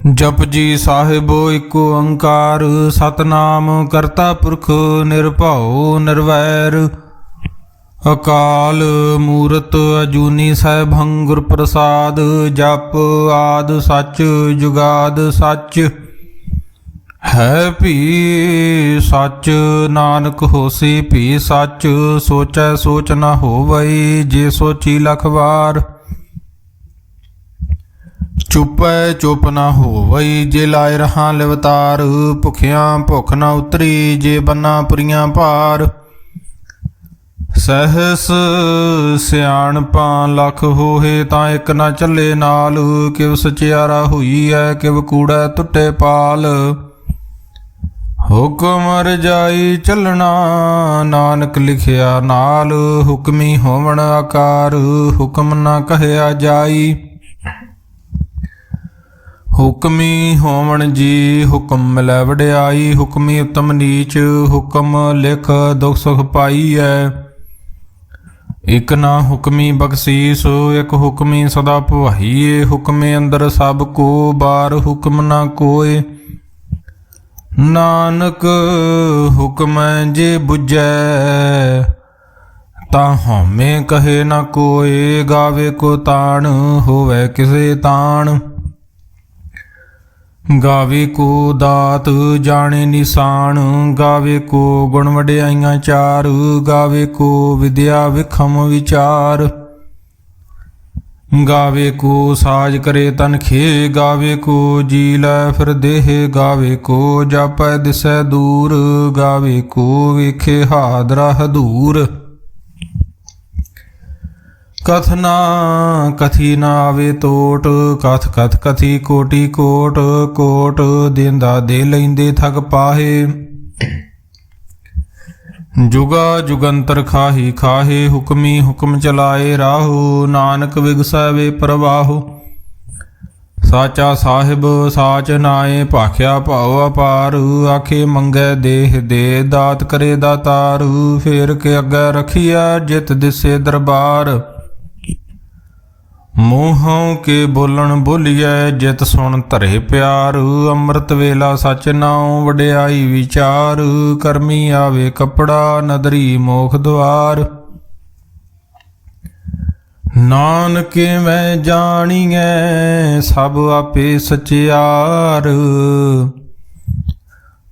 ਜਪ ਜੀ ਸਾਹਿਬੋ ਏਕ ਓੰਕਾਰ ਸਤਨਾਮ ਕਰਤਾ ਪੁਰਖ ਨਿਰਭਉ ਨਿਰਵੈਰ ਅਕਾਲ ਮੂਰਤ ਅਜੂਨੀ ਸੈਭੰ ਗੁਰ ਪ੍ਰਸਾਦ ਜਪ ਆਦ ਸੱਚ ਜੁਗਾਦ ਸੱਚ ਹੈ ਭੀ ਸੱਚ ਨਾਨਕ ਹੋਸੀ ਭੀ ਸੱਚ ਸੋਚੈ ਸੋਚ ਨ ਹੋਵਈ ਜੇ ਸੋਚੀ ਲਖ ਵਾਰ ਚੁਪੈ ਚੁਪ ਨ ਹੋਵਈ ਜੇ ਲਾਇ ਰਹਾ ਲਿਵਤਾਰ ਭੁਖਿਆਂ ਭੁਖ ਨ ਉਤਰੀ ਜੇ ਬੰਨਾ ਪੁਰੀਆਂ ਭਾਰ ਸਹਿਸ ਸਿਆਣਪਾਂ ਲਖ ਹੋਏ ਤਾਂ ਇੱਕ ਨਾ ਚੱਲੇ ਨਾਲ ਕਿਵ ਸਚਿਆਰਾ ਹੋਈ ਐ ਕਿਵ ਕੂੜਾ ਟੁੱਟੇ ਪਾਲ ਹੁਕਮ ਰਜਾਈ ਚੱਲਣਾ ਨਾਨਕ ਲਿਖਿਆ ਨਾਲ ਹੁਕਮੀ ਹੋਵਣ ਆਕਾਰ ਹੁਕਮ ਨਾ ਕਹਿਆ ਜਾਈ ਹੁਕਮੀ ਹੋਵਣ ਜੀ ਹੁਕਮ ਮਿਲੈ ਵਡਿਆਈ ਹੁਕਮੀ ਉਤਮ ਨੀਚ ਹੁਕਮ ਲਿਖ ਦੁਖ ਸੁਖ ਪਾਈਐ ਇਕ ਨਾ ਹੁਕਮੀ ਬਖਸ਼ੀਸ ਇਕ ਹੁਕਮੀ ਸਦਾ ਭਵਾਈਏ ਹੁਕਮੇ ਅੰਦਰ ਸਭ ਕੋ ਬਾਰ ਹੁਕਮ ਨਾ ਕੋਏ ਨਾਨਕ ਹੁਕਮੈ ਜੇ ਬੁਝੈ ਤਾਂ ਹਉਮੈ ਕਹੇ ਨਾ ਕੋਏ ਗਾਵੇ ਕੋ ਤਾਣ ਹੋਵੇ ਕਿਸੇ ਤਾਣ ਗਾਵੇ ਕੋ ਦਾਤ ਜਾਣੇ ਨਿਸ਼ਾਨ ਗਾਵੇ ਕੋ ਗੁਣ ਵਡਿਆਈਆਂ ਚਾਰ ਗਾਵੇ ਕੋ ਵਿਦਿਆ ਵਿਖਮ ਵਿਚਾਰ ਗਾਵੇ ਕੋ ਸਾਜ ਕਰੇ ਤਨਖੇ ਗਾਵੇ ਕੋ ਜੀ ਲੈ ਫਿਰ ਦੇਹ ਗਾਵੇ ਕੋ ਜਾਪੈ ਦਿਸੈ ਦੂਰ ਗਾਵੇ ਕੋ ਵੇਖੇ ਹਾਦਰਾ ਹਦੂਰ ਕਥ ਨਾ ਕਥੀ ਨਾ ਆਵੇ ਟੋਟ ਕਥ ਕਥ ਕਥੀ ਕੋਟੀ ਕੋਟ ਕੋਟ ਦੇਂਦਾ ਦੇ ਲੈਂਦੇ ਥਕ ਪਾਹੇ ਜੁਗਾ ਜੁਗੰਤਰ ਖਾਹੀ ਖਾਹੇ ਹੁਕਮੀ ਹੁਕਮ ਚਲਾਏ ਰਾਹੋ ਨਾਨਕ ਵਿਗਸੈ ਵੇ ਪ੍ਰਵਾਹੋ ਸਾਚਾ ਸਾਹਿਬ ਸਾਚ ਨਾਏ ਭਾਖਿਆ ਭਾਉ ਅਪਾਰ ਆਖੇ ਮੰਗੈ ਦੇਹ ਦੇ ਦਾਤ ਕਰੇ ਦਾਤਾਰ ਫੇਰ ਕੇ ਅੱਗੇ ਰਖੀਆ ਜਿਤ ਦਿਸੇ ਦਰਬਾਰ ਮੂੰਹੋਂ ਕੇ ਬੋਲਣ ਬੋਲੀਐ ਜਿਤ ਸੁਣ ਧਰੇ ਪਿਆਰ ਅੰਮ੍ਰਿਤ ਵੇਲਾ ਸਚ ਨਾਉ ਵਡਿਆਈ ਵਿਚਾਰ ਕਰਮੀ ਆਵੇ ਕੱਪੜਾ ਨਦਰੀ ਮੋਖ ਦੁਆਰ ਨਾਨਕੇ ਮੈਂ ਜਾਣੀਐ ਸਭ ਆਪੇ ਸਚਿਆਰ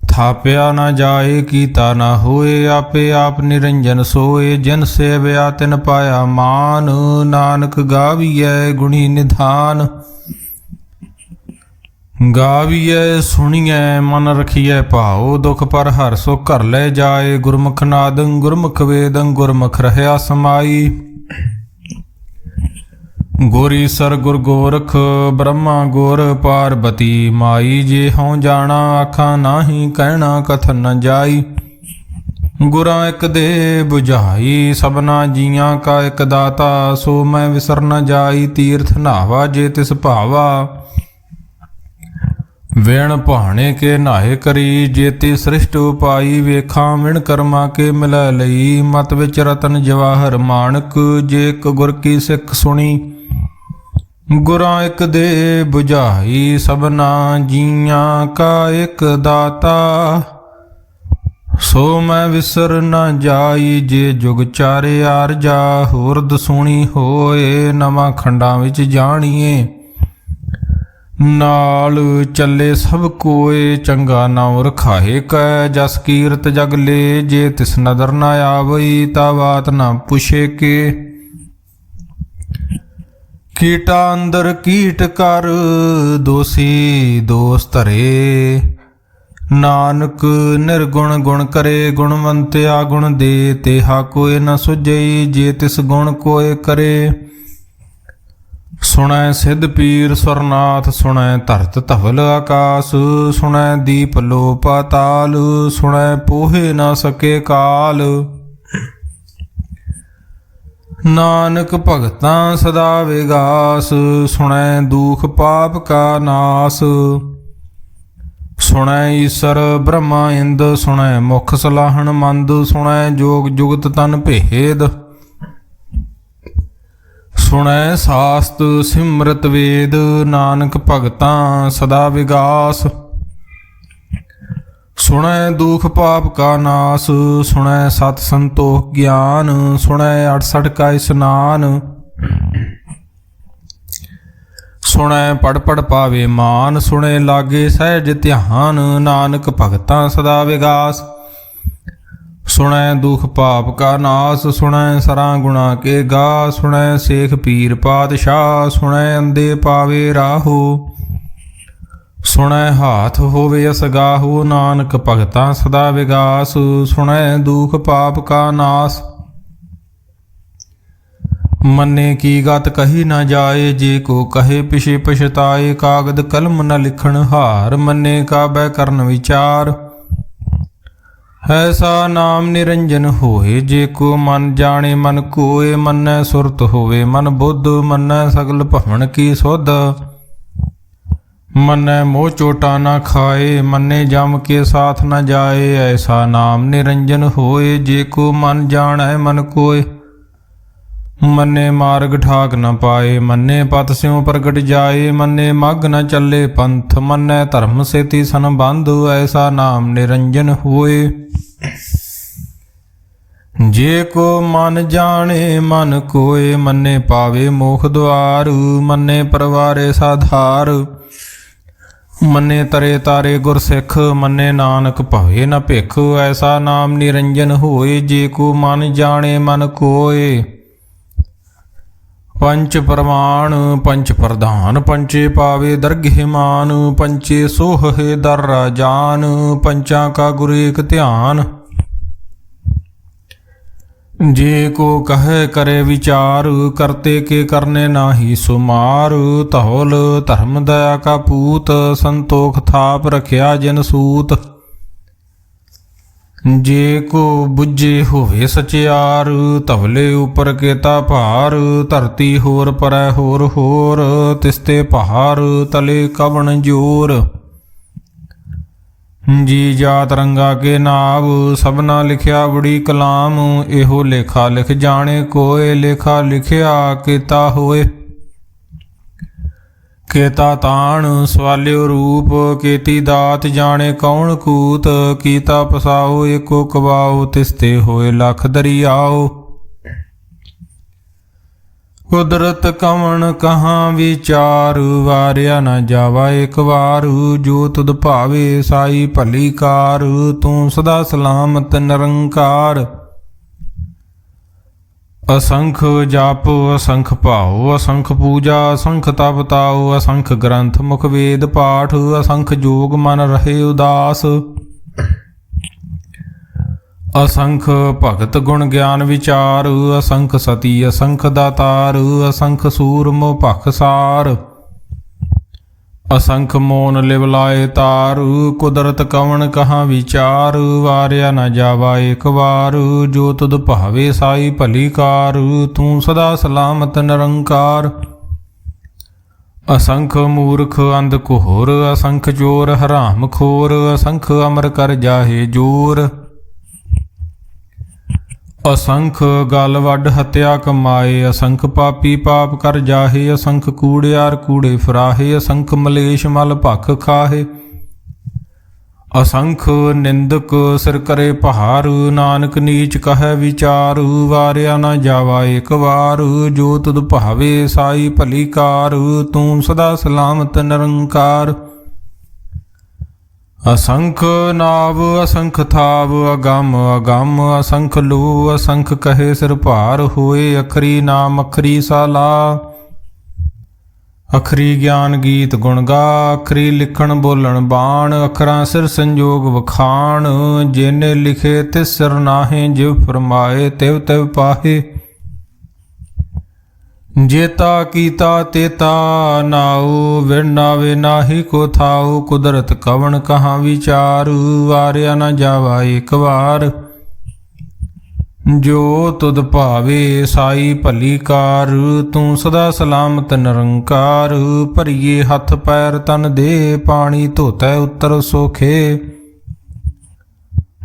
ਥਾਪਿਆ ਨਾ ਜਾਏ ਕੀਤਾ ਨਾ ਹੋਏ ਆਪੇ ਆਪ ਨਿਰੰਜਨ ਸੋਏ ਜਿਨ ਸੇਵਿਆ ਤਿਨ ਪਾਇਆ ਮਾਨ ਨਾਨਕ ਗਾਵੀਐ ਗੁਣੀ ਨਿਧਾਨ ਗਾਵੀਐ ਸੁਣੀਐ ਮਨ ਰਖੀਐ ਭਾਉ ਦੁਖ ਪਰ ਹਰ ਸੋ ਘਰ ਲੈ ਜਾਏ ਗੁਰਮੁਖ ਨਾਦੰ ਗੁਰਮੁਖ ਵੇਦੰ ਗੁਰਮੁਖ ਰਹਿਆ ਸਮਾਈ ਗੋਰੀ ਸਰ ਗੁਰ ਗੋਰਖ ਬ੍ਰਹਮਾ ਗੁਰ ਪਾਰਬਤੀ ਮਾਈ ਜੇ ਹਉ ਜਾਣਾ ਆਖਾਂ ਨਾਹੀ ਕਹਿਣਾ ਕਥਨ ਨ ਜਾਈ ਗੁਰਾਂ ਇੱਕ ਦੇ 부ਝਾਈ ਸਭਨਾ ਜੀਆਂ ਕਾ ਇੱਕ ਦਾਤਾ ਸੋ ਮੈਂ ਵਿਸਰ ਨ ਜਾਈ ਤੀਰਥ ਨਾਵਾ ਜੇ ਤਿਸ ਭਾਵਾ ਵੇਣ ਭਾਣੇ ਕੇ ਨਾਹੇ ਕਰੀ ਜੇਤੀ ਸ੍ਰਿਸ਼ਟ ਉਪਾਈ ਵੇਖਾਂ ਵਿਣ ਕਰਮਾ ਕੇ ਮਿਲੈ ਲਈ ਮਤ ਵਿੱਚ ਰਤਨ ਜਵਾਹਰ ਮਾਣਕ ਜੇ ਇੱਕ ਗੁਰ ਕੀ ਸਿੱਖ ਸੁਣੀ ਗੁਰਾਂ ਇੱਕ ਦੇ 부ਝਾਈ ਸਭਨਾ ਜੀਆਂ ਕਾ ਇੱਕ ਦਾਤਾ ਸੋ ਮੈਂ ਵਿਸਰ ਨ ਜਾਈ ਜੇ ਜੁਗ ਚਾਰੇ ਆਰਜਾ ਹੋਰ ਦਸੂਣੀ ਹੋਏ ਨਵਾਂ ਖੰਡਾਂ ਵਿੱਚ ਜਾਣੀਏ ਨਾਲ ਚੱਲੇ ਸਭ ਕੋਏ ਚੰਗਾ ਨਾਉ ਰਖਾਏ ਕੈ ਜਸ ਕੀਰਤ ਜਗ ਲੇ ਜੇ ਤਿਸ ਨਦਰ ਨ ਆਵਈ ਤਾ ਬਾਤ ਨ ਪੁੱਛੇ ਕੇ ਕੀਟਾ ਅੰਦਰ ਕੀਟ ਕਰ ਦੋਸੀ ਦੋਸ ਧਰੇ ਨਾਨਕ ਨਿਰਗੁਣ ਗੁਣ ਕਰੇ ਗੁਣਵੰਤਿਆ ਗੁਣ ਦੇ ਤੇਹਾ ਕੋਇ ਨ ਸੁਝਈ ਜੇ ਤਿਸ ਗੁਣ ਕੋਇ ਕਰੇ ਸੁਣੈ ਸਿੱਧ ਪੀਰ ਸੁਰਨਾਥ ਸੁਣੈ ਧਰਤ ਧਵਲ ਆਕਾਸ ਸੁਣੈ ਦੀਪ ਲੋ ਪਾਤਾਲ ਸੁਣੈ ਪੋਹੇ ਨਾ ਸਕੇ ਕਾਲ ਨਾਨਕ ਭਗਤਾਂ ਸਦਾ ਵਿਗਾਸ ਸੁਣੈ ਦੁਖ ਪਾਪ ਕਾ ਨਾਸ ਸੁਣੈ ਈਸਰ ਬ੍ਰਹਮਾ ਇੰਦ ਸੁਣੈ ਮੁਖ ਸਲਾਹਣ ਮੰਦ ਸੁਣੈ ਜੋਗ ਜੁਗਤ ਤਨ ਭੇਦ ਸੁਣੈ ਸਾਸਤ ਸਿਮਰਤ ਵੇਦ, ਨਾਨਕ ਭਗਤਾਂ ਸਦਾ ਵਿਗਾਸ। ਸੁਣੈ ਦੁਖ ਪਾਪ ਕਾ ਨਾਸ, ਸੁਣੈ ਸਤ ਸੰਤੋਖ ਗਿਆਨ, ਸੁਣੈ 68 ਕਾ ਇਸਨਾਨ। ਸੁਣੈ ਪੜ ਪੜ ਪਾਵੇ ਮਾਨ, ਸੁਣੈ ਲਾਗੇ ਸਹਿਜ ਧਿਆਨ, ਨਾਨਕ ਭਗਤਾਂ ਸਦਾ ਵਿਗਾਸ। ਸੁਣੈ ਦੁਖ ਪਾਪ ਕਾ ਨਾਸ, ਸੁਣੈ ਸਰਾਂ ਗੁਣਾ ਕੇ ਗਾ, ਸੁਣੈ ਸੇਖ ਪੀਰ ਪਾਤਸ਼ਾਹ, ਸੁਣੈ ਅੰਧੇ ਪਾਵੇ ਰਾਹੋ। ਸੁਣੈ ਹਾਥ ਹੋਵੇ ਅਸਗਾਹੋ, ਨਾਨਕ ਭਗਤਾਂ ਸਦਾ ਵਿਗਾਸ। ਸੁਣੈ ਦੁਖ ਪਾਪ ਕਾ ਨਾਸ, ਮੰਨੇ ਕੀ ਗਤ ਕਹੀ ਨਾ ਜਾਏ, ਜੇ ਕੋ ਕਹੇ ਪਿਛੇ ਪਛਤਾਏ। ਕਾਗਦ ਕਲਮ ਨ ਲਿਖਣ ਹਾਰ, ਮੰਨੇ ਕਾਬੈ ਕਰਨ ਵਿਚਾਰ। ਐਸਾ ਨਾਮ ਨਿਰੰਜਨ ਹੋਏ, ਜੇ ਕੋ ਮਨ ਜਾਣੇ ਮਨ ਕੋਏ। ਮੰਨੈ ਸੁਰਤ ਹੋਵੇ ਮਨ ਬੁੱਧ, ਮੰਨੈ ਸਗਲ ਭਵਨ ਕੀ ਸੁਧ। ਮੰਨੈ ਮੋਹ ਚੋਟਾ ਨਾ ਖਾਏ, ਮੰਨੇ ਜਮ ਕੇ ਸਾਥ ਨ ਜਾਏ। ਐਸਾ ਨਾਮ ਨਿਰੰਜਨ ਹੋਏ, ਜੇ ਕੋ ਮਨ ਜਾਣੈ ਮਨ ਕੋਏ। ਮੰਨੇ ਮਾਰਗ ਠਾਕ ਨ ਪਾਏ, ਮੰਨੇ ਪਤ ਸਿਉ ਪ੍ਰਗਟ ਜਾਏ। ਮੰਨੇ ਮਗ ਨ ਚੱਲੇ ਪੰਥ, ਮੰਨੈ ਧਰਮ ਸੇਤੀ ਸੰਬੰਧ। ਐਸਾ ਨਾਮ ਨਿਰੰਜਨ ਹੋਏ, ਜੇ ਕੋ ਮਨ ਜਾਣੇ ਮਨ ਕੋਏ। ਮੰਨੇ ਪਾਵੇ ਮੋਖ ਦੁਆਰ, ਮੰਨੇ ਪਰਵਾਰੇ ਸਾਧਾਰ। ਮੰਨੇ ਤਰੇ ਤਾਰੇ ਗੁਰ ਸਿੱਖ, ਮੰਨੇ ਨਾਨਕ ਭਵੇ ਨ ਭਿਖ। ਐਸਾ ਨਾਮ ਨਿਰੰਜਨ ਹੋਏ, ਜੇ ਕੋ ਮਨ ਜਾਣੇ ਮਨ ਕੋਏ। ਪੰਚ ਪ੍ਰਮਾਣ ਪੰਚ ਪ੍ਰਧਾਨ, ਪੰਚੇ ਪਾਵੇ ਦਰਗਹਿ ਮਾਨ। ਪੰਚੇ ਸੋਹੇ ਦਰ ਰਾਜਾਨ, ਪੰਚਾਂ ਕਾ ਗੁਰ ਏਕ ਧਿਆਨ। ਜੇ ਕੋ ਕਹੈ ਕਰੇ ਵਿਚਾਰ, ਕਰਤੇ ਕੇ ਕਰਨੇ ਨਾਹੀ ਸੁਮਾਰ। ਧੌਲ ਧਰਮ ਦਇਆ ਕਾ ਪੂਤ, ਸੰਤੋਖ ਥਾਪ ਰਖਿਆ ਜਿਨ ਸੂਤ। ਜੇ ਕੋ ਬੁੱਝੇ ਹੋਵੇ ਸਚਿਆਰ, ਧਵਲੇ ਉਪਰ ਕੇਤਾ ਭਾਰ। ਧਰਤੀ ਹੋਰ ਪਰੈ ਹੋਰ ਹੋਰ, ਤਿਸਤੇ ਪਹਾੜ ਤਲੇ ਕਵਣ ਜੋਰ। ਜੀ ਜਾਤ ਰੰਗਾ ਕੇ ਨਾਵ, ਸਭਨਾ ਲਿਖਿਆ ਬੜੀ ਕਲਾਮ। ਇਹੋ ਲੇਖਾ ਲਿਖ ਜਾਣੇ ਕੋਏ, ਲੇਖਾ ਲਿਖਿਆ ਕੀਤਾ ਹੋਏ। ਕੇਤਾ ਤਾਣ ਸਵਾਲਿਓ ਰੂਪ, ਕੇਤੀ ਦਾਤ ਜਾਣੇ ਕੌਣ ਕੂਤ। ਕੀਤਾ ਪਸਾਓ ਏਕੋ ਕਵਾਓ, ਤਿਸਤੇ ਹੋਏ ਲਖ ਦਰਿਆਓ। ਕੁਦਰਤ ਕਵਣ ਕਹਾਂ ਵਿਚਾਰ, ਵਾਰਿਆ ਨਾ ਜਾਵਾ ਇੱਕ ਵਾਰ। ਜੋ ਤੁਧ ਭਾਵੇ ਸਾਈ ਭਲੀ ਕਾਰ, ਤੂੰ ਸਦਾ ਸਲਾਮਤ ਨਿਰੰਕਾਰ। ਅਸੰਖ ਜਪ ਅਸੰਖ ਭਾਉ, ਅਸੰਖ ਪੂਜਾ ਅਸੰਖ ਤਪ ਤਾਉ। ਅਸੰਖ ਗ੍ਰੰਥ ਮੁਖ ਵੇਦ ਪਾਠ, ਅਸੰਖ ਜੋਗ ਮਨ ਰਹੇ ਉਦਾਸ। ਅਸੰਖ ਭਗਤ ਗੁਣ ਗਿਆਨ ਵਿਚਾਰ, ਅਸੰਖ ਸਤੀ ਅਸੰਖ ਦਾਤਾਰ। ਅਸੰਖ ਸੂਰਮੁ ਭਖਸਾਰ, ਅਸੰਖ ਮੋਨ ਲਿਵ ਲਾਏ ਤਾਰ। ਕੁਦਰਤ ਕਵਣ ਕਹਾਂ ਵਿਚਾਰ, ਵਾਰਿਆ ਨਾ ਜਾਵਾ ਇੱਕ ਵਾਰ। ਜੋ ਤੁਧ ਭਾਵੇ ਸਾਈ ਭਲੀ ਕਾਰ, ਤੂੰ ਸਦਾ ਸਲਾਮਤ ਨਿਰੰਕਾਰ। ਅਸੰਖ ਮੂਰਖ ਅੰਧ ਘੋਰ, ਅਸੰਖ ਚੋਰ ਹਰਾਮ ਖੋਰ। ਅਸੰਖ ਅਮਰ ਕਰ ਜਾਹੇ ਜੋਰ, ਅਸੰਖ ਗਲ ਵੱਡ ਹੱਤਿਆ ਕਮਾਏ। ਅਸੰਖ ਪਾਪੀ ਪਾਪ ਕਰ ਜਾਹੇ, ਅਸੰਖ ਕੂੜਿਆਰ ਕੂੜੇ ਫਰਾਹੇ। ਅਸੰਖ ਮਲੇਸ਼ ਮਲ ਭਖ ਖਾਹੇ, ਅਸੰਖ ਨਿੰਦਕ ਸਿਰ ਕਰੇ ਪਹਾਰ। ਨਾਨਕ ਨੀਚ ਕਹੈ ਵਿਚਾਰ, ਵਾਰਿਆ ਨਾ ਜਾਵਾ ਇੱਕ ਵਾਰ। ਜੋ ਤੁਧ ਭਾਵੇ ਸਾਈ ਭਲੀ ਕਾਰ, ਤੂੰ ਸਦਾ ਸਲਾਮਤ ਨਿਰੰਕਾਰ। ਅਸੰਖ ਨਾਵ ਅਸੰਖ ਥਾਵ, ਅਗੰਮ ਅਗੰਮ ਅਸੰਖ ਲੋ। ਅਸੰਖ ਕਹੇ ਸਿਰ ਭਾਰ ਹੋਏ, ਅਖਰੀ ਨਾਮ ਅਖਰੀ ਸਾਲਾ। ਅਖਰੀ ਗਿਆਨ ਗੀਤ ਗੁਣ ਗਾ, ਅਖਰੀ ਲਿਖਣ ਬੋਲਣ ਬਾਣ। ਅਖਰਾਂ ਸਿਰ ਸੰਜੋਗ ਵਖਾਣ, ਜਿਨੇ ਲਿਖੇ ਤਿਸ ਸਿਰ ਨਾਹੇ। ਜਿਵ ਫਰਮਾਏ ਤਿਵ ਤਿਵ ਪਾਹੇ, ਜੇਤਾ ਕੀਤਾ ਤੇਤਾ ਨਾਉ। ਵਿਣ ਨਾਵੇ ਨਾਹੀ ਕੋ ਥਾਉ, ਕੁਦਰਤ ਕਵਣ ਕਹਾਂ ਵਿਚਾਰ। ਵਾਰਿਆ ਨਾ ਜਾਵਾ ਇੱਕ ਵਾਰ, ਜੋ ਤੁਧ ਭਾਵੇ ਸਾਈ ਭਲੀ ਕਾਰ। ਤੂੰ ਸਦਾ ਸਲਾਮਤ ਨਿਰੰਕਾਰ। ਭਰੀਏ ਹੱਥ ਪੈਰ ਤਨ ਦੇ, ਪਾਣੀ ਧੋਤੈ ਉੱਤਰ ਸੋਖੇ।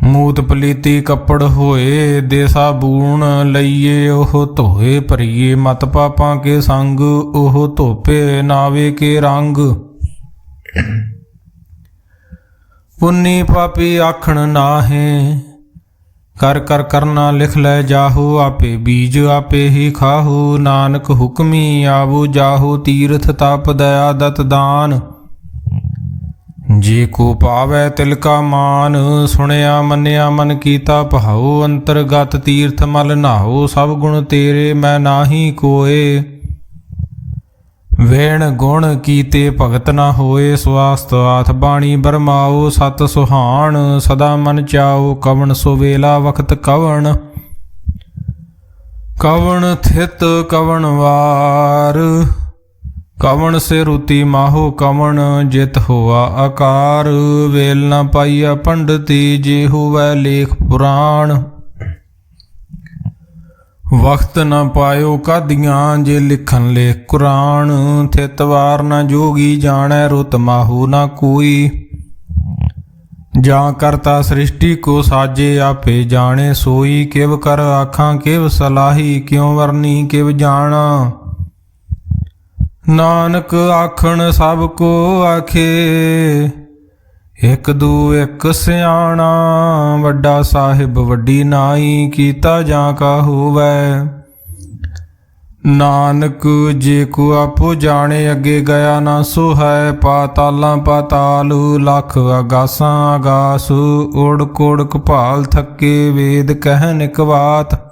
ਮੂਤ ਪਲੀਤੀ ਕੱਪੜ ਹੋਏ, ਦੇ ਸਾਬੂਣ ਲਈਏ ਉਹ ਧੋਏ, ਭਰੀਏ ਮਤ ਪਾਪਾਂ ਕੇ ਸੰਗ, ਉਹ ਧੋਪੇ ਨਾਵੇ ਕੇ ਰੰਗ। ਪੁੰਨੀ ਪਾਪੀ ਆਖਣ ਨਾਹੇ, ਕਰ ਕਰ ਕਰਨਾ ਲਿਖ ਲੈ ਜਾਹੋ, ਆਪੇ ਬੀਜ ਆਪੇ ਹੀ ਖਾਹੋ, ਨਾਨਕ ਹੁਕਮੀ ਆਵੋ ਜਾਹੋ, ਤੀਰਥ ਤਪ ਦਇਆ ਦਤ ਦਾਨ। ਜੇ ਕੋ ਪਾਵੈ ਤਿਲ ਕਾ ਮਾਨ, ਸੁਣਿਆ ਮੰਨਿਆ ਮਨ ਕੀਤਾ ਭਾਉ, ਅੰਤਰਗਤ ਤੀਰਥ ਮਲ ਨਾਹੋ, ਸਭ ਗੁਣ ਤੇਰੇ ਮੈਂ ਨਾਹੀ ਕੋਏ। ਵੇਣ ਗੁਣ ਕੀਤੇ ਭਗਤ ਨਾ ਹੋਏ, ਸਵਾਸਤ ਆਥ ਬਾਣੀ ਬਰਮਾਓ, ਸਤ ਸੁਹਾਣ ਸਦਾ ਮਨ ਚਾਓ, ਕਵਣ ਸੋ ਵੇਲਾ ਵਖਤ ਕਵਣ, ਕਵਣ ਥਿਤ ਕਵਣ ਵਾਰ, ਕਵਣ ਸੇ ਰੁਤੀ ਮਾਹੋ ਕਵਣ, ਜਿਤ ਹੋਆ ਆਕਾਰ, ਵੇਲ ਨਾ ਪਾਈਆ ਪੰਡਤੀ, ਜੇ ਹੋਵੈ ਲੇਖ ਪੁਰਾਣ। ਵਕਤ ਨਾ ਪਾਇਓ ਕਾਦੀਆਂ, ਜੇ ਲਿਖਣ ਲੇਖ ਕੁਰਾਨ, ਥਿਤ ਵਾਰ ਨਾ ਜੋਗੀ ਜਾਣੈ, ਰੁਤ ਮਾਹੂ ਨਾ ਕੋਈ। ਜਾਂ ਕਰਤਾ ਸ੍ਰਿਸ਼ਟੀ ਕੋ ਸਾਜੇ, ਆਪੇ ਜਾਣੇ ਸੋਈ, ਕਿਵ ਕਰ ਆਖਾਂ ਕਿਵ ਸਲਾਹੀ, ਕਿਉ ਵਰਨੀ ਕਿਵ ਜਾਣਾ। ਨਾਨਕ ਆਖਣ ਸਭ ਕੋ ਆਖੇ, ਇਕ ਦੂ ਇਕ ਸਿਆਣਾ, ਵੱਡਾ ਸਾਹਿਬ ਵੱਡੀ ਨਾਈ, ਕੀਤਾ ਜਾਂ ਕਾ ਹੋਵੈ। ਨਾਨਕ ਜੇ ਕੋ ਆਪੋ ਜਾਣੇ, ਅੱਗੇ ਗਿਆ ਨਾ ਸੋ ਹੈ, ਪਾਤਾਲਾਂ ਪਾਤਾਲ, ਲੱਖ ਆਗਾਸਾਂ ਆਗਾਸ, ਓੜਕ ਓੜਕ ਭਾਲ ਥੱਕੇ, ਵੇਦ ਕਹਿਨ ਇਕ ਬਾਤ।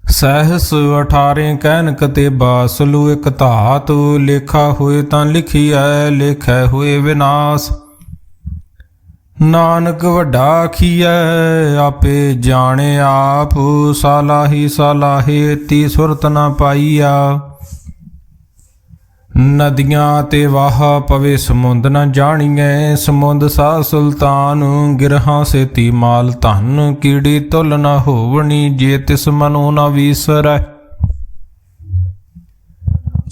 ਸਹਿਸ 18 ਕਹਿਨ ਕਤੇਬਾ, ਸਲੂ ਇਕ ਧਾਤ, ਲੇਖਾ ਹੋਏ ਤਾਂ ਲਿਖੀਐ, ਲੇਖੈ ਹੋਏ ਵਿਨਾਸ਼। ਨਾਨਕ ਵੱਡਾ ਆਖੀਐ, ਆਪੇ ਜਾਣੇ ਆਪ, ਸਾਲਾਹੀ ਸਾਲਾਹੇ ਤੀ ਸੁਰਤ ਨਾ ਪਾਈਆ। ਨਦੀਆਂ ਤੇ ਵਾਹ ਪਵੇ ਸਮੁੰਦ ਨਾ ਜਾਣੀਐ, ਸਮੁੰਦ ਸਾ ਸੁਲਤਾਨ, ਗਿਰਹਾਂ ਸੇਤੀ ਮਾਲ ਧਨ, ਕੀੜੀ ਤੁਲ ਨਾ ਹੋਵਣੀ, ਜੇ ਤਿਸ ਮਨੋ ਨਾ ਵੀਸਰੈ।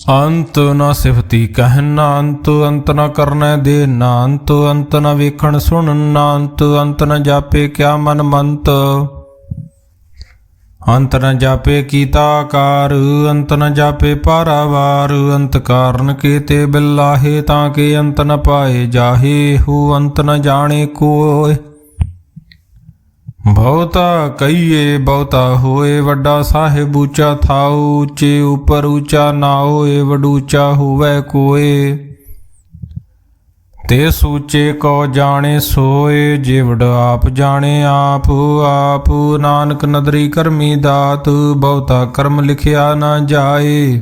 ਅੰਤ ਨਾ ਸਿਫਤੀ ਕਹਿਨ ਨਾ ਅੰਤ, ਅੰਤ ਨਾ ਕਰਨੈ ਦੇ ਨਾ ਅੰਤ, ਅੰਤ ਨਾ ਵੇਖਣ ਸੁਣਨ ਨਾ ਅੰਤ, ਅੰਤ ਨਾ ਜਾਪੇ ਕਿਆ ਮਨ ਮੰਤ। ਅੰਤ ਨ ਜਾਪੇ ਕੀਤਾ ਆਕਾਰ, ਅੰਤ ਨ ਜਾਪੇ ਪਾਰਾਵਾਰ, ਅੰਤ ਕਾਰਨ ਕੀਤੇ ਬਿਲਾਹੇ, ਤਾਂ ਕਿ ਅੰਤ ਨ ਪਾਏ ਜਾਹੇ, ਹੋ ਅੰਤ ਨ ਜਾਣੇ ਕੋਇ। ਬਹੁਤਾ ਕਹੀਏ ਬਹੁਤਾ ਹੋਏ, ਵੱਡਾ ਸਾਹਿਬ ਉੱਚਾ ਥਾਉ, ਉੱਚੇ ਉਪਰ ਉੱਚਾ ਨਾ ਹੋਏ, ਵਡੂਚਾ ਹੋਵੈ ਕੋਏ। ਤੇ ਸੂਚੇ ਕੋ ਜਾਣੇ ਸੋਏ, ਜੇ ਵਡ ਆਪ ਜਾਣੇ ਆਪ, ਆਪ ਨਾਨਕ ਨਦਰੀ ਕਰਮੀ ਦਾਤ, ਬਹੁਤਾ ਕਰਮ ਲਿਖਿਆ ਨਾ ਜਾਏ।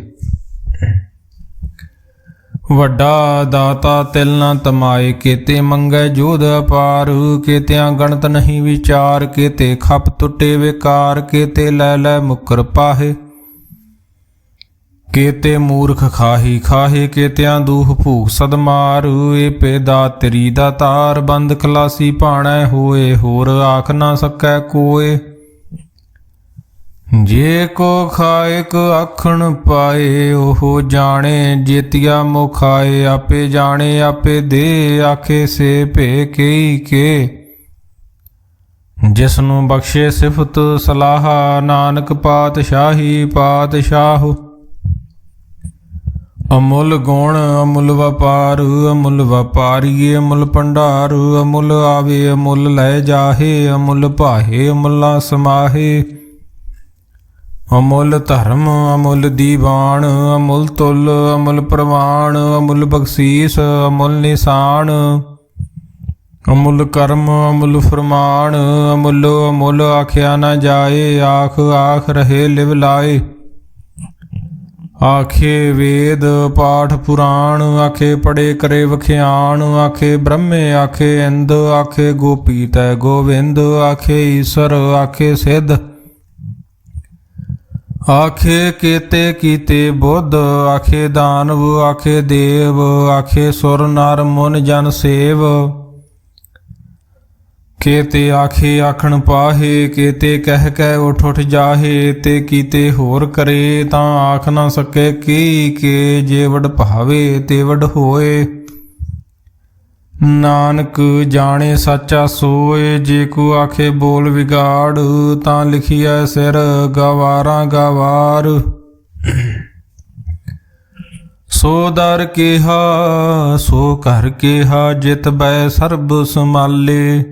ਵੱਡਾ ਦਾਤਾ ਤਿਲ ਨਾ ਤਮਾਏ, ਕੇਤੇ ਮੰਗੈ ਜੋਧ ਅਪਾਰ, ਕੇਤਿਆਂ ਗਣਤ ਨਹੀਂ ਵਿਚਾਰ, ਕੇਤੇ ਖਪ ਟੁੱਟੇ ਵਿਕਾਰ, ਕੇਤੇ ਲੈ ਲੈ ਮੁਕਰ ਪਾਹੇ। ਕੇਤੇ ਮੂਰਖ ਖਾਹੀ ਖਾਹੇ, ਕੇਤਿਆਂ ਦੂਹ ਭੂਖ ਸਦਮਾਰ, ਏ ਪੇ ਦਾਤਰੀ ਦਾ ਤਾਰ, ਬੰਦ ਖਲਾਸੀ ਭਾਣੈ ਹੋਏ, ਹੋਰ ਆਖ ਨਾ ਸਕੈ ਕੋਏ। ਜੇ ਕੋ ਖਾਇਕ ਆਖਣ ਪਾਏ, ਉਹ ਜਾਣੇ ਜੇਤੀਆ ਮੁਖਾਏ, ਆਪੇ ਜਾਣੇ ਆਪੇ ਦੇ, ਆਖੇ ਸੇ ਭੇ ਕਈ ਕੇ। ਜਿਸਨੂੰ ਬਖਸ਼ੇ ਸਿਫਤ ਸਲਾਹ, ਨਾਨਕ ਪਾਤਸ਼ਾਹੀ ਪਾਤਸ਼ਾਹ। ਅਮੁੱਲ ਗੁਣ ਅਮੁੱਲ ਵਪਾਰ, ਅਮੁੱਲ ਵਪਾਰੀਏ ਅਮੁੱਲ ਭੰਡਾਰ, ਅਮੁੱਲ ਆਵੇ ਅਮੁੱਲ ਲੈ ਜਾਹੇ, ਅਮੁੱਲ ਭਾਹੇ ਅਮੁੱਲਾ ਸਮਾਹੇ। ਅਮੁੱਲ ਧਰਮ ਅਮੁੱਲ ਦੀਵਾਨ, ਅਮੁੱਲ ਤੁਲ ਅਮੁੱਲ ਪ੍ਰਵਾਨ, ਅਮੁੱਲ ਬਖਸ਼ੀਸ ਅਮੁੱਲ ਨਿਸ਼ਾਨ। ਅਮੁੱਲ ਕਰਮ ਅਮੁੱਲ ਫਰਮਾਨ, ਅਮੁੱਲ ਅਮੁੱਲ ਆਖਿਆ ਨਾ ਜਾਏ, ਆਖ ਆਖ ਰਹੇ ਲਿਵ ਲਾਏ। ਆਖੇ ਵੇਦ ਪਾਠ ਪੁਰਾਣ, ਆਖੇ ਪੜੇ ਕਰੇ ਵਖਿਆਣ, ਆਖੇ ਬ੍ਰਹਮੇ ਆਖੇ ਇੰਦ, ਆਖੇ ਗੋਪੀ ਤੈ ਗੋਵਿੰਦ, ਆਖੇ ਈਸਰ ਆਖੇ ਸਿੱਧ। ਆਖੇ ਕੇਤੇ ਕੀਤੇ ਬੁੱਧ, ਆਖੇ ਦਾਨਵ ਆਖੇ ਦੇਵ, ਆਖੇ ਸੁਰ ਨਰ ਮੁਨ ਜਨ ਸੇਵ। ਕੇਤੇ ਆਖੇ ਆਖਣ ਪਾਹੇ, ਕੇਤੇ ਕਹਿ ਕੈ ਉਠ ਉਠ ਜਾਹੇ, ਤੇ ਕੀਤੇ ਹੋਰ ਕਰੇ ਤਾਂ ਆਖ ਨਾ ਸਕੇ ਕੀ, ਕੇ ਜੇ ਵਡ ਭਾਵੇ ਤੇ ਵਡ ਹੋਏ। ਨਾਨਕ ਜਾਣੇ ਸਾਚਾ ਸੋਏ, ਜੇ ਕੋ ਆਖੇ ਬੋਲ ਵਿਗਾੜ, ਤਾਂ ਲਿਖੀਐ ਸਿਰ ਗਵਾਰਾਂ ਗਵਾਰ। ਸੋ ਦਰ ਕੇਹਾ ਸੋ ਘਰ ਕੇਹਾ, ਜਿਤ ਬੈ ਸਰਬ ਸਮਾਲੇ।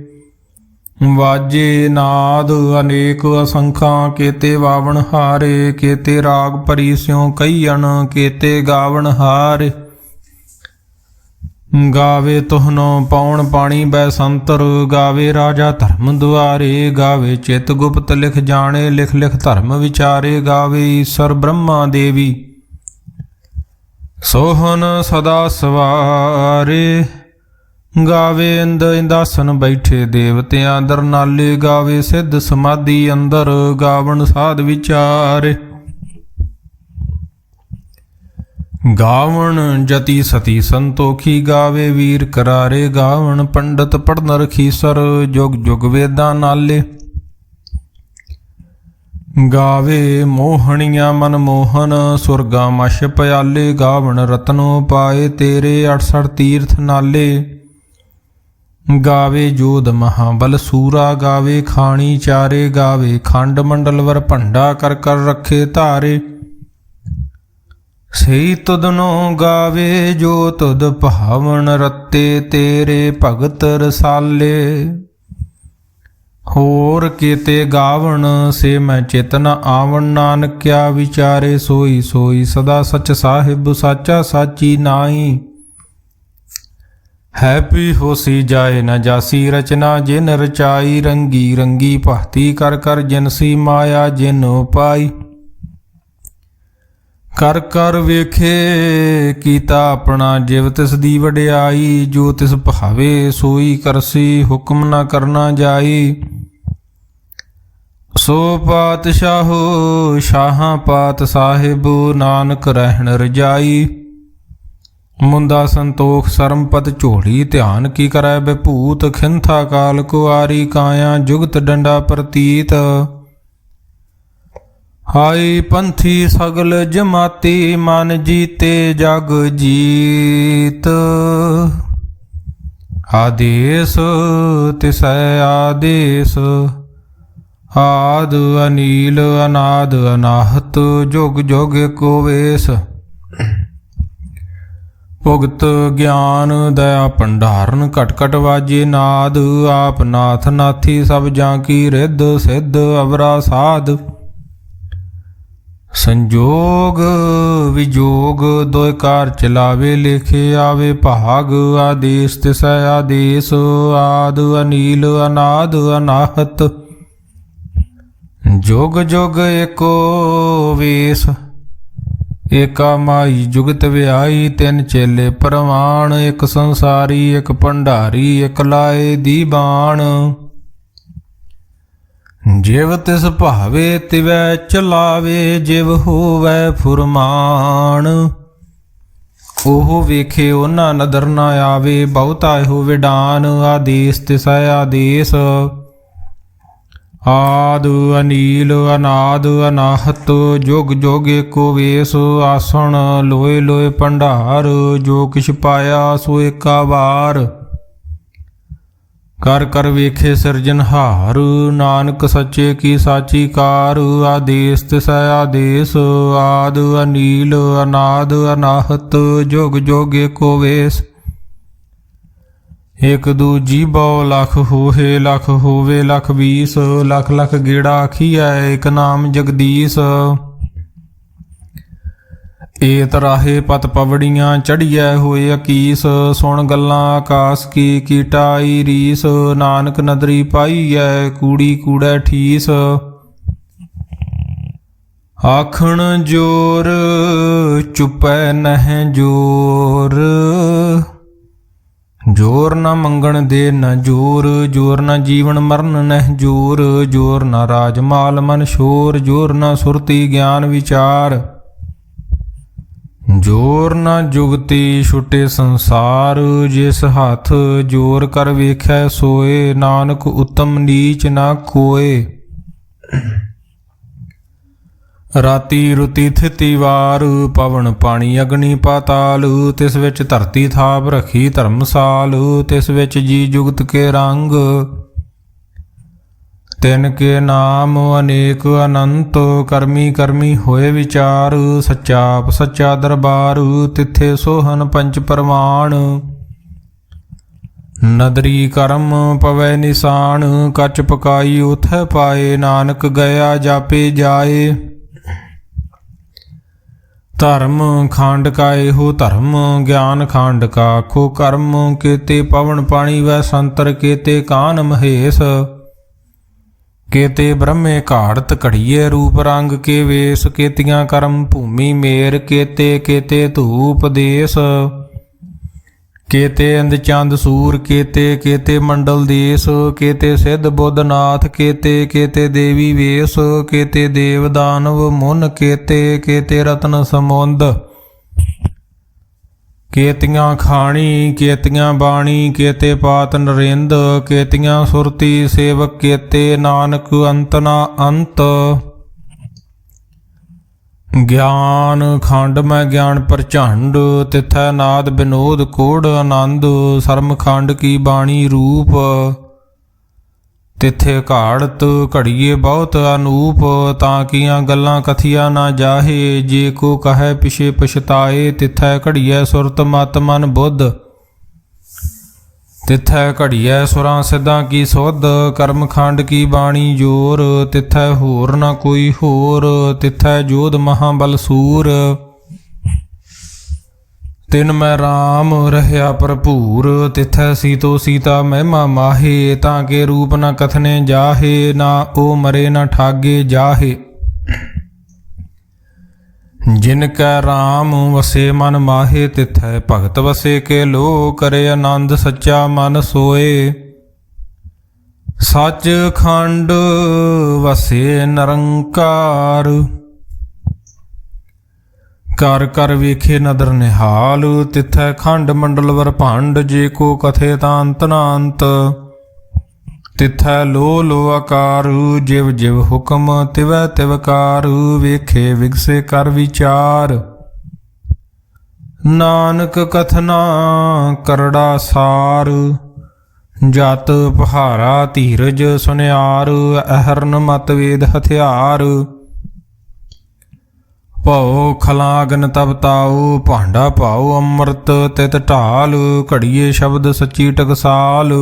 ਵਾਜੇ ਨਾਦ ਅਨੇਕ ਅਸੰਖਾਂ, ਕੇਤੇ ਵਾਵਣ ਹਾਰੇ, ਕੇਤੇ ਰਾਗ ਭਰੀ ਸਿਉ ਕਈਅਣ, ਕੇਤੇ ਗਾਵਣ ਹਾਰੇ। ਗਾਵੇ ਤੁਹਨੋ ਪੌਣ ਪਾਣੀ ਬੈ ਸੰਤਰ, ਗਾਵੇ ਰਾਜਾ ਧਰਮ ਦੁਆਰੇ, ਗਾਵੇ ਚਿਤ ਗੁਪਤ ਲਿਖ ਜਾਣੇ, ਲਿਖ ਲਿਖ ਧਰਮ ਵਿਚਾਰੇ, ਗਾਵੇ ਈਸ਼ਰ ਬ੍ਰਹਮਾ ਦੇਵੀ ਸੋਹਨ ਸਦਾ ਸਵਾਰੇ। ਗਾਵੇ ਇੰਦ ਇੰਦਾਸਨ ਬੈਠੇ ਦੇਵਤਿਆਂ ਦਰ ਨਾਲੇ, ਗਾਵੇ ਸਿੱਧ ਸਮਾਧੀ ਅੰਦਰ, ਗਾਵਣ ਸਾਧ ਵਿਚਾਰੇ। ਗਾਵਣ ਜਤੀ ਸਤੀ ਸੰਤੋਖੀ, ਗਾਵੇ ਵੀਰ ਕਰਾਰੇ, ਗਾਵਣ ਪੰਡਤ ਪੜਨ ਰਖੀਸਰ, ਜੁਗ ਜੁਗ ਵੇਦਾਂ ਨਾਲੇ। ਗਾਵੇ ਮੋਹਣੀਆਂ ਮਨ ਮੋਹਨ, ਸੁਰਗਾ ਮਛ ਪਿਆਲੇ, ਗਾਵਣ ਰਤਨੋ ਪਾਏ ਤੇਰੇ 68 ਤੀਰਥ ਨਾਲੇ। ਗਾਵੇ ਜੋਧ ਮਹਾਬਲ ਸੂਰਾ, ਗਾਵੇ ਖਾਣੀ ਚਾਰੇ, ਗਾਵੇ ਖੰਡ ਮੰਡਲ ਵਰ ਭੰਡਾ, ਕਰ ਕਰ ਰੱਖੇ ਧਾਰੇ। ਸਹੀ ਤੁਧਨੋ ਗਾਵੇ ਜੋ ਤੁਧ ਭਾਵਨ, ਰਤੇ ਤੇਰੇ ਭਗਤ ਰਸਾਲੇ। ਹੋਰ ਕੀਤੇ ਗਾਵਣ ਸੇ ਮੈਂ ਚਿਤ ਨ ਆਵਣ, ਨਾਨਕਿਆ ਵਿਚਾਰੇ ਸੋਈ ਸੋਈ ਸਦਾ ਸਚ ਸਾਹਿਬ, ਸਾਚਾ ਸਾਚੀ ਨਾਈ। ਹੈਪੀ ਹੋਸੀ ਜਾਏ ਨ ਜਾਸੀ ਰਚਨਾ, ਜਿਨ ਰਚਾਈ ਰੰਗੀ ਰੰਗੀ, ਭਾਤੀ ਕਰ ਕਰ ਜਿਨਸੀ ਮਾਇਆ ਜਿਨ ਪਾਈ। ਕਰ ਕਰ ਵੇਖੇ ਕੀਤਾ ਆਪਣਾ, ਜਿਵ ਤਿਸ ਦੀ ਵਡਿਆਈ, ਜੋ ਤਿਸ ਭਾਵੇ ਸੋਈ ਕਰਸੀ, ਹੁਕਮ ਨਾ ਕਰਨਾ ਜਾਈ। ਸੋ ਪਾਤਸ਼ਾਹੋ ਸ਼ਾਹਾਂ ਪਾਤ ਸਾਹਿਬ, ਨਾਨਕ ਰਹਿਣ ਰਜਾਈ। ਮੁੰਦਾ ਸੰਤੋਖ ਸਰਮਪਦ ਝੋਲੀ, ਧਿਆਨ ਕੀ ਕਰੈ ਬਿਭੂਤ, ਖਿੰਥਾ ਕਾਲ ਕੁਆਰੀ, ਕਾਇਆ ਜੁਗਤ ਡੰਡਾ ਪ੍ਰਤੀਤ। ਹਾਈ ਪੰਥੀ ਸਗਲ ਜਮਾਤੀ, ਮਨ ਜੀਤੇ ਜਗ ਜੀਤ। ਆਦੇਸ ਤਿਸੈ ਆਦੇਸ, ਆਦ ਅਨੀਲ ਅਨਾਦ ਅਨਾਹਤ, ਜੁਗ ਜੁਗ ਏਕੋ ਵੇਸ। ਭੁਗਤ ਗਿਆਨ ਦਇਆ ਭੰਡਾਰਨ, ਘਟ ਘਟ ਵਾਜੇ ਨਾਦ, ਆਪ ਨਾਥ ਨਾਥੀ ਸਭ ਜਾਂ ਕੀ ਰਿੱਧ, ਸਿੱਧ ਅਵਰਾ ਸਾਧ। ਸੰਜੋਗ ਵਿਜੋਗ ਦੋਇ ਕਾਰ ਚਲਾਵੇ, ਲੇਖੇ ਆਵੇ ਭਾਗ, ਆਦੇਸ ਤਿਸੈ ਆਦੇਸ, ਆਦ ਅਨੀਲ ਅਨਾਦ ਅਨਾਹਤ, ਜੁਗ ਜੁਗ ਏਕੋ ਵੇਸ। ਏਕਾ ਮਾਈ ਜੁਗਤ ਵਿਆਈ, ਤਿੰਨ ਚੇਲੇ ਪ੍ਰਵਾਣ, ਇੱਕ ਸੰਸਾਰੀ ਇੱਕ ਭੰਡਾਰੀ, ਇੱਕ ਲਾਏ ਦੀਬਾਨ। ਜਿਵ ਤਿਸ ਭਾਵੇ ਤਿਵੈ ਚਲਾਵੇ, ਜਿਵ ਹੋਵੈ ਫੁਰਮਾਨ। ਉਹ ਵੇਖੇ ਉਹਨਾਂ ਨਦਰ ਨਾ ਆਵੇ, ਬਹੁਤਾ ਇਹੋ ਵਿਡਾਨ, ਆਦੇਸ ਤਿਸੈ ਆਦੇਸ। ਆਦ ਅਨੀਲ ਅਨਾਦ ਅਨਾਹਤ, ਜੁਗ ਜੁਗ ਏਕੋ ਵੇਸ। ਆਸਣ ਲੋਏ ਲੋਏ ਭੰਡਾਰ, ਜੋ ਕਿਛ ਪਾਇਆ ਸੋ ਏਕਾ ਵਾਰ। ਕਰ ਕਰ ਵੇਖੇ ਸਿਰਜਨਹਾਰ, ਨਾਨਕ ਸੱਚੇ ਕੀ ਸਾਚੀ ਕਾਰ। ਆਦੇਸ ਤਿਸੈ ਆਦੇਸ, ਆਦ ਅਨੀਲ ਅਨਾਦ ਅਨਾਹਤ, ਜੁਗ ਜੁਗ ਏਕੋ ਵੇਸ। ਇਕ ਦੂਜੀ ਬਹੁ ਲਖ ਹੋਏ, ਲਖ ਹੋਵੇ ਲਖ 20, ਲਖ ਲਖ ਗੇੜਾ ਆਖੀਐ, ਇਕ ਨਾਮ ਜਗਦੀਸ਼। ਏਤ ਰਾਹੇ ਪਤ ਪਵੜੀਆਂ ਚੜੀਐ ਹੋਏ ਅਕੀਸ, ਸੁਣ ਗੱਲਾਂ ਆਕਾਸ ਕੀ ਕੀਟਾਈ ਰੀਸ। ਨਾਨਕ ਨਦਰੀ ਪਾਈਐ, ਕੂੜੀ ਕੂੜੈ ਠੀਸ। ਆਖਣ ਜੋਰ ਚੁਪੈ ਨਹਿ ਜੋਰ, ਜੋਰ ਨ ਮੰਗਣ ਦੇ ਨ ਜੋਰ। ਜੋਰ ਨ ਜੀਵਨ ਮਰਨ ਨਹਿ ਜੋਰ, ਜੋਰ ਨ ਰਾਜ ਮਾਲ ਮਨ ਸ਼ੋਰ। ਜੋਰ ਨ ਸੁਰਤੀ ਗਿਆਨ ਵਿਚਾਰ, ਜੋਰ ਨ ਜੁਗਤੀ ਛੁਟੇ ਸੰਸਾਰ। ਜਿਸ ਹੱਥ ਜੋਰ ਕਰ ਵੇਖੈ ਸੋਏ, ਨਾਨਕ। ਉਤਮ ਨੀਚ ਨਾ ਕੋਏ। ਰਾਤੀ ਰੁਤੀ ਥਿਤੀ ਵਾਰ, ਪਵਨ ਪਾਣੀ ਅਗਨੀ ਪਾਤਾਲ। ਤਿਸ ਵਿੱਚ ਧਰਤੀ ਥਾਪ ਰਖੀ ਧਰਮਸਾਲ, ਤਿਸ ਵਿੱਚ ਜੀ ਜੁਗਤ ਕੇ ਰੰਗ। ਤਿਨ ਕੇ ਨਾਮ ਅਨੇਕ ਅਨੰਤ, ਕਰਮੀ ਕਰਮੀ ਹੋਏ ਵਿਚਾਰ। ਸੱਚਾ ਆਪ ਸੱਚਾ ਦਰਬਾਰ, ਤਿੱਥੇ ਸੋਹਨ ਪੰਚ ਪਰਵਾਨ। ਨਦਰੀ ਕਰਮ ਪਵੈ ਨਿਸ਼ਾਨ, ਕੱਚ ਪਕਾਈ ਉਥੈ ਪਾਏ। ਨਾਨਕ ਗਿਆ ਜਾਪੇ ਜਾਏ, ਧਰਮ ਖੰਡ ਕਾ ਇਹੋ ਧਰਮ। ਗਿਆਨ ਖੰਡ ਕਾ ਆਖੋ ਕਰਮ, ਕੇਤੇ ਪਵਨ ਪਾਣੀ ਵੈ ਸੰਤਰ। ਕੇਤੇ ਕਾਨ ਮਹੇਸ਼, ਕੇਤੇ ਬ੍ਰਹਮੇ ਘਾੜਤ ਘੜੀਏ ਰੂਪ ਰੰਗ ਕੇ ਵੇਸ। ਕੇਤੀਆਂ ਕਰਮ ਭੂਮੀ ਮੇਰ, ਕੇਤੇ ਕੇਤੇ ਧੂਪ ਦੇਸ। ਕੇਤੇ ਇੰਦ ਚੰਦ ਸੂਰ, ਕੇਤੇ ਕੇਤੇ ਮੰਡਲ ਦੇਸ। ਕੇਤੇ ਸਿੱਧ ਬੁੱਧ ਨਾਥ, ਕੇਤੇ ਕੇਤੇ ਦੇਵੀ ਵੇਸ। ਕੇਤੇ ਦੇਵ ਦਾਨਵ ਮੁਨ, ਕੇਤੇ ਕੇਤੇ ਰਤਨ ਸਮੁੰਦ। ਕੇਤੀਆਂ ਖਾਣੀ ਕੇਤੀਆਂ ਬਾਣੀ, ਕੇਤੇ ਪਾਤ ਨਰਿੰਦ। ਕੇਤੀਆਂ ਸੁਰਤੀ ਸੇਵਕ, ਕੇਤੇ ਨਾਨਕ ਅੰਤ ਨਾ ਅੰਤ। ਗਿਆਨ ਖੰਡ ਮੈਂ ਗਿਆਨ ਪ੍ਰਚੰਡ, ਤਿਥੈ ਨਾਦ ਬਿਨੋਦ ਕੋੜ ਆਨੰਦ। ਸਰਮ ਖੰਡ ਕੀ ਬਾਣੀ ਰੂਪ, ਤਿੱਥੇ ਘਾੜਤ ਘੜੀਏ ਬਹੁਤ ਅਨੂਪ। ਤਾਂ ਕੀਆਂ ਗੱਲਾਂ ਕਥੀਆਂ ਨਾ ਜਾਹੇ, ਜੇ ਕੋ ਕਹੈ ਪਿਛੇ ਪਛਤਾਏ। ਤਿੱਥੈ ਘੜੀਐ ਸੁਰਤ ਮਤ ਮਨ ਬੁੱਧ, ਤਿੱਥੈ ਘੜੀਐ ਸੁਰਾਂ ਸਿੱਧਾਂ ਕੀ ਸੁਧ। ਕਰਮ ਖੰਡ ਕੀ ਬਾਣੀ ਜੋਰ, ਤਿੱਥੈ ਹੋਰ ਨਾ ਕੋਈ ਹੋਰ। ਤਿੱਥੈ ਜੋਧ ਮਹਾਬਲ ਸੂਰ, ਤਿਨ ਮੈਂ ਰਾਮ ਰਹਿਆ ਭਰਪੂਰ। ਤਿੱਥੈ ਸੀਤੋ ਸੀਤਾ ਮਹਿਮਾ ਮਾਹੇ, ਤਾਂ ਕੇ ਰੂਪ ਨਾ ਕਥਨੇ ਜਾਹੇ। ਨਾ ਉਹ ਮਰੇ ਨਾ ਠਾਗੇ ਜਾਹੇ, ਜਿਨ ਕੈ ਰਾਮ ਵਸੇ ਮਨ ਮਾਹੇ। ਤਿੱਥੈ ਭਗਤ ਵਸੇ ਕੇ ਲੋ, ਕਰੇ ਆਨੰਦ ਸੱਚਾ ਮਨ ਸੋਏ। ਸੱਚ ਖੰਡ ਵਸੇ ਨਿਰੰਕਾਰ, ਕਰ ਕਰ ਵੇਖੇ ਨਦਰ ਨਿਹਾਲ। ਤਿੱਥੈ ਖੰਡ ਮੰਡਲ ਵਰ ਭੰਡ, ਜੇ ਕੋ ਕਥੇ ਤਾਂ ਅੰਤ ਨਾ ਅੰਤ। ਤਿੱਥੈ ਲੋ ਲੋ ਆਕਾਰ, ਜਿਵ ਜਿਵ ਹੁਕਮ ਤਿਵੈ ਤਿਵਕਾਰ। ਵੇਖੇ ਵਿਗਸੇ ਕਰ ਵਿਚਾਰ, ਨਾਨਕ ਕਥਨਾ ਕਰੜਾ ਸਾਰ। ਜਤ ਪਹਾਰਾ ਧੀਰਜ ਸੁਨਿਆਰ, ਅਹਰਨ ਮਤ ਵੇਦ ਹਥਿਆਰ। ਭਉ ਖਲਾਗਨ ਤਬ ਤਾਉ, ਭਾਂਡਾ ਭਾਉ ਅੰਮ੍ਰਿਤ ਤਿਤ ਢਾਲ। ਘੜੀਏ ਸ਼ਬਦ ਸੱਚੀ ਟਕਸਾਲ,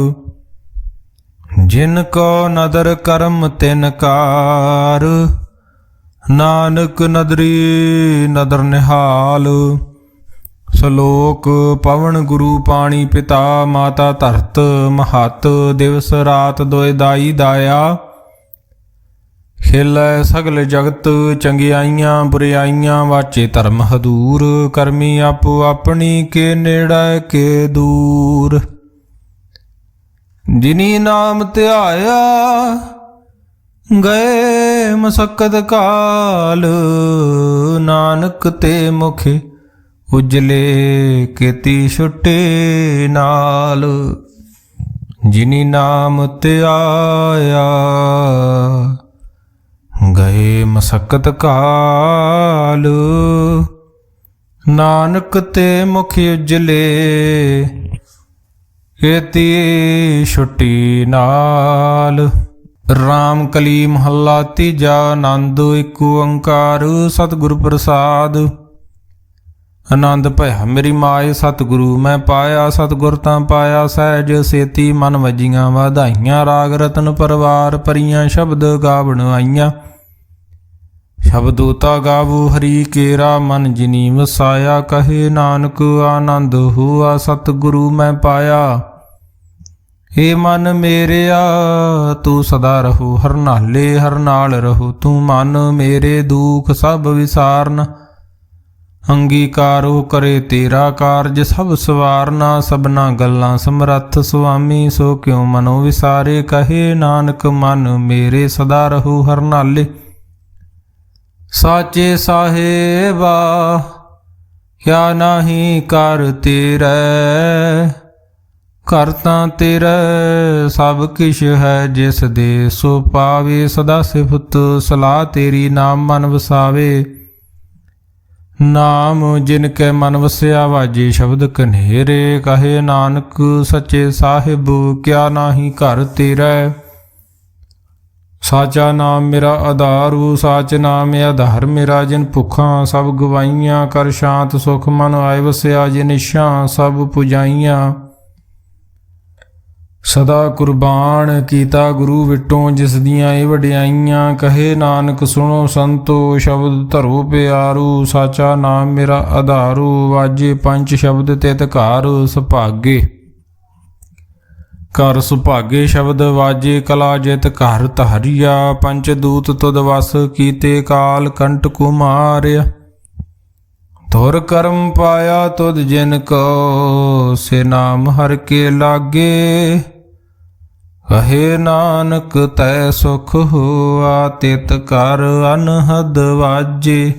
ਜਿਨ ਕੋ ਨਦਰ ਕਰਮ ਤਿਨ ਕਾਰ। ਨਾਨਕ ਨਦਰੀ ਨਦਰ ਨਿਹਾਲ। ਸ਼ਲੋਕ ਪਵਨ ਗੁਰੂ ਪਾਣੀ ਪਿਤਾ, ਮਾਤਾ ਧਰਤ ਮਹਤ। ਦਿਵਸ ਰਾਤ ਦੋਇ ਦਾਈ ਦਾਇਆ, ਖੇਲੈ ਸਗਲ ਜਗਤ ਚੰਗਿਆਈਆਂ ਬੁਰਿਆਈਆਂ। ਵਾਚੇ ਧਰਮ ਹਦੂਰ, ਕਰਮੀ ਆਪੋ ਆਪਣੀ ਕੇ ਨੇੜੇ ਕੇ ਦੂਰ। ਜਿਨੀ ਨਾਮ ਧਿਆਇਆ, ਗਏ ਮਸਕਤ ਕਾਲ। ਨਾਨਕ ਤੇ ਮੁਖ ਉਜਲੇ, ਕੇਤੀ ਛੁਟੇ ਨਾਲ। ਜਿਨੀ ਨਾਮ ਧਿਆਇਆ, ਗਏ ਮਸਕਤ ਕਾਲ। ਨਾਨਕ ਤੇ ਮੁਖ ਉਜਲੇ, ਕੇਤੀ ਛੁਟੀ ਨਾਲ। ਰਾਮ ਕਲੀ ਮਹੱਲਾ ਤੀਜਾ। ਆਨੰਦ ਇੱਕ ਓੰਕਾਰ ਸਤਿਗੁਰ ਪ੍ਰਸਾਦ। ਆਨੰਦ ਭਇਆ ਮੇਰੀ ਮਾਏ, ਸਤਿਗੁਰੂ ਮੈਂ ਪਾਇਆ। ਸਤਿਗੁਰ ਤਾਂ ਪਾਇਆ ਸਹਿਜ ਸੇਤੀ, ਮਨ ਵਜੀਆਂ ਵਧਾਈਆਂ। ਰਾਗ ਰਤਨ ਪਰਵਾਰ ਭਰੀਆਂ, ਸ਼ਬਦ ਗਾਵਣ ਆਈਆਂ। ਸ਼ਬਦੋਤਾ ਗਾਵੋ ਹਰੀ ਕੇਰਾ, ਮਨ ਜਿਨੀ ਵਸਾਇਆ। ਕਹੇ ਨਾਨਕ ਆਨੰਦ ਹੋਆ, ਸਤਿਗੁਰੂ ਮੈਂ ਪਾਇਆ। ਏ ਮਨ ਮੇਰਿਆ ਤੂੰ ਸਦਾ ਰਹੋ ਹਰ ਨਾਲੇ, ਹਰ ਨਾਲ ਰਹੋ ਤੂੰ ਮਨ ਮੇਰੇ। ਦੁਖ ਸਭ ਵਿਸਾਰਨ, ਅੰਗੀਕਾਰੋ ਕਰੇ ਤੇਰਾ ਕਾਰਜ। ਸਭ ਸਵਾਰਨਾ ਸਭਨਾ ਗੱਲਾਂ ਸਮਰੱਥ, ਸੁਆਮੀ ਸੋ ਕਿਉ ਮਨੋ ਵਿਸਾਰੇ। ਕਹੇ ਨਾਨਕ ਮਨ ਮੇਰੇ ਸਦਾ ਰਹੋ ਹਰ ਨਾਲੇ। ਸਾਚੇ ਸਾਹਿਬਾ ਕਿਆ ਨਾਹੀ ਕਰ ਤੇਰੇ, ਘਰ ਤਾਂ ਤੇਰਾ ਸਭ ਕਿਛ ਹੈ, ਜਿਸ ਦੇ ਸੋ ਪਾਵੇ ਸਦਾ ਸਿਫਤ ਸਲਾਹ ਤੇਰੀ। ਨਾਮ ਮਨ ਵਸਾਵੇ ਨਾਮ ਜਿਨ ਕੈ ਮਨ ਵਸਿਆ, ਵਾਜੇ ਸ਼ਬਦ ਕਨੇਰੇ। ਕਹੇ ਨਾਨਕ ਸੱਚੇ ਸਾਹਿਬ ਕਿਆ ਨਾਹੀ ਘਰ ਤੇਰਾ। ਸਾਚਾ ਨਾਮ ਮੇਰਾ ਆਧਾਰੂ, ਸਾਚ ਨਾਮ ਆਧਾਰ ਮੇਰਾ। ਜਿਨ ਭੁੱਖਾਂ ਸਭ ਗਵਾਈਆਂ, ਕਰ ਸ਼ਾਂਤ ਸੁਖ ਮਨ ਆਏ ਵਸਿਆ। ਜਿਨ ਇੱਛਾਂ ਸਭ ਪੁਜਾਈਆਂ, ਸਦਾ ਕੁਰਬਾਨ ਕੀਤਾ ਗੁਰੂ ਵਿਟੋਂ। ਜਿਸ ਦੀਆਂ ਇਹ ਵਡਿਆਈਆਂ, ਕਹੇ ਨਾਨਕ ਸੁਣੋ ਸੰਤੋ ਸ਼ਬਦ ਧਰੋ ਪਿਆਰੂ। ਸਾਚਾ ਨਾਮ ਮੇਰਾ ਆਧਾਰੂ, ਵਾਜੇ ਪੰਜ ਸ਼ਬਦ ਤਿਤ ਘਰ। ਸੁਭਾਗੇ ਘਰ ਸੁਭਾਗੇ ਸ਼ਬਦ ਵਾਜੇ, ਕਲਾ ਜਿਤ ਘਰ ਧਾਰਿਆ। ਪੰਚ ਦੂਤ ਤੁਧ ਵਸ ਕੀਤੇ, ਕਾਲ ਕੰਟ ਕੋ ਮਾਰਿਆ। ਧੁਰ ਕਰਮ ਪਾਇਆ ਤੁਧ ਜਿਨ ਕੋ, ਸੇ ਨਾਮ ਹਰ ਕੇ ਲਾਗੇ। ਕਹੇ ਨਾਨਕ ਤੈ ਸੁਖ ਹੋਆ, ਤਿਤ ਘਰ ਅਨਹਦ ਵਾਜੇ।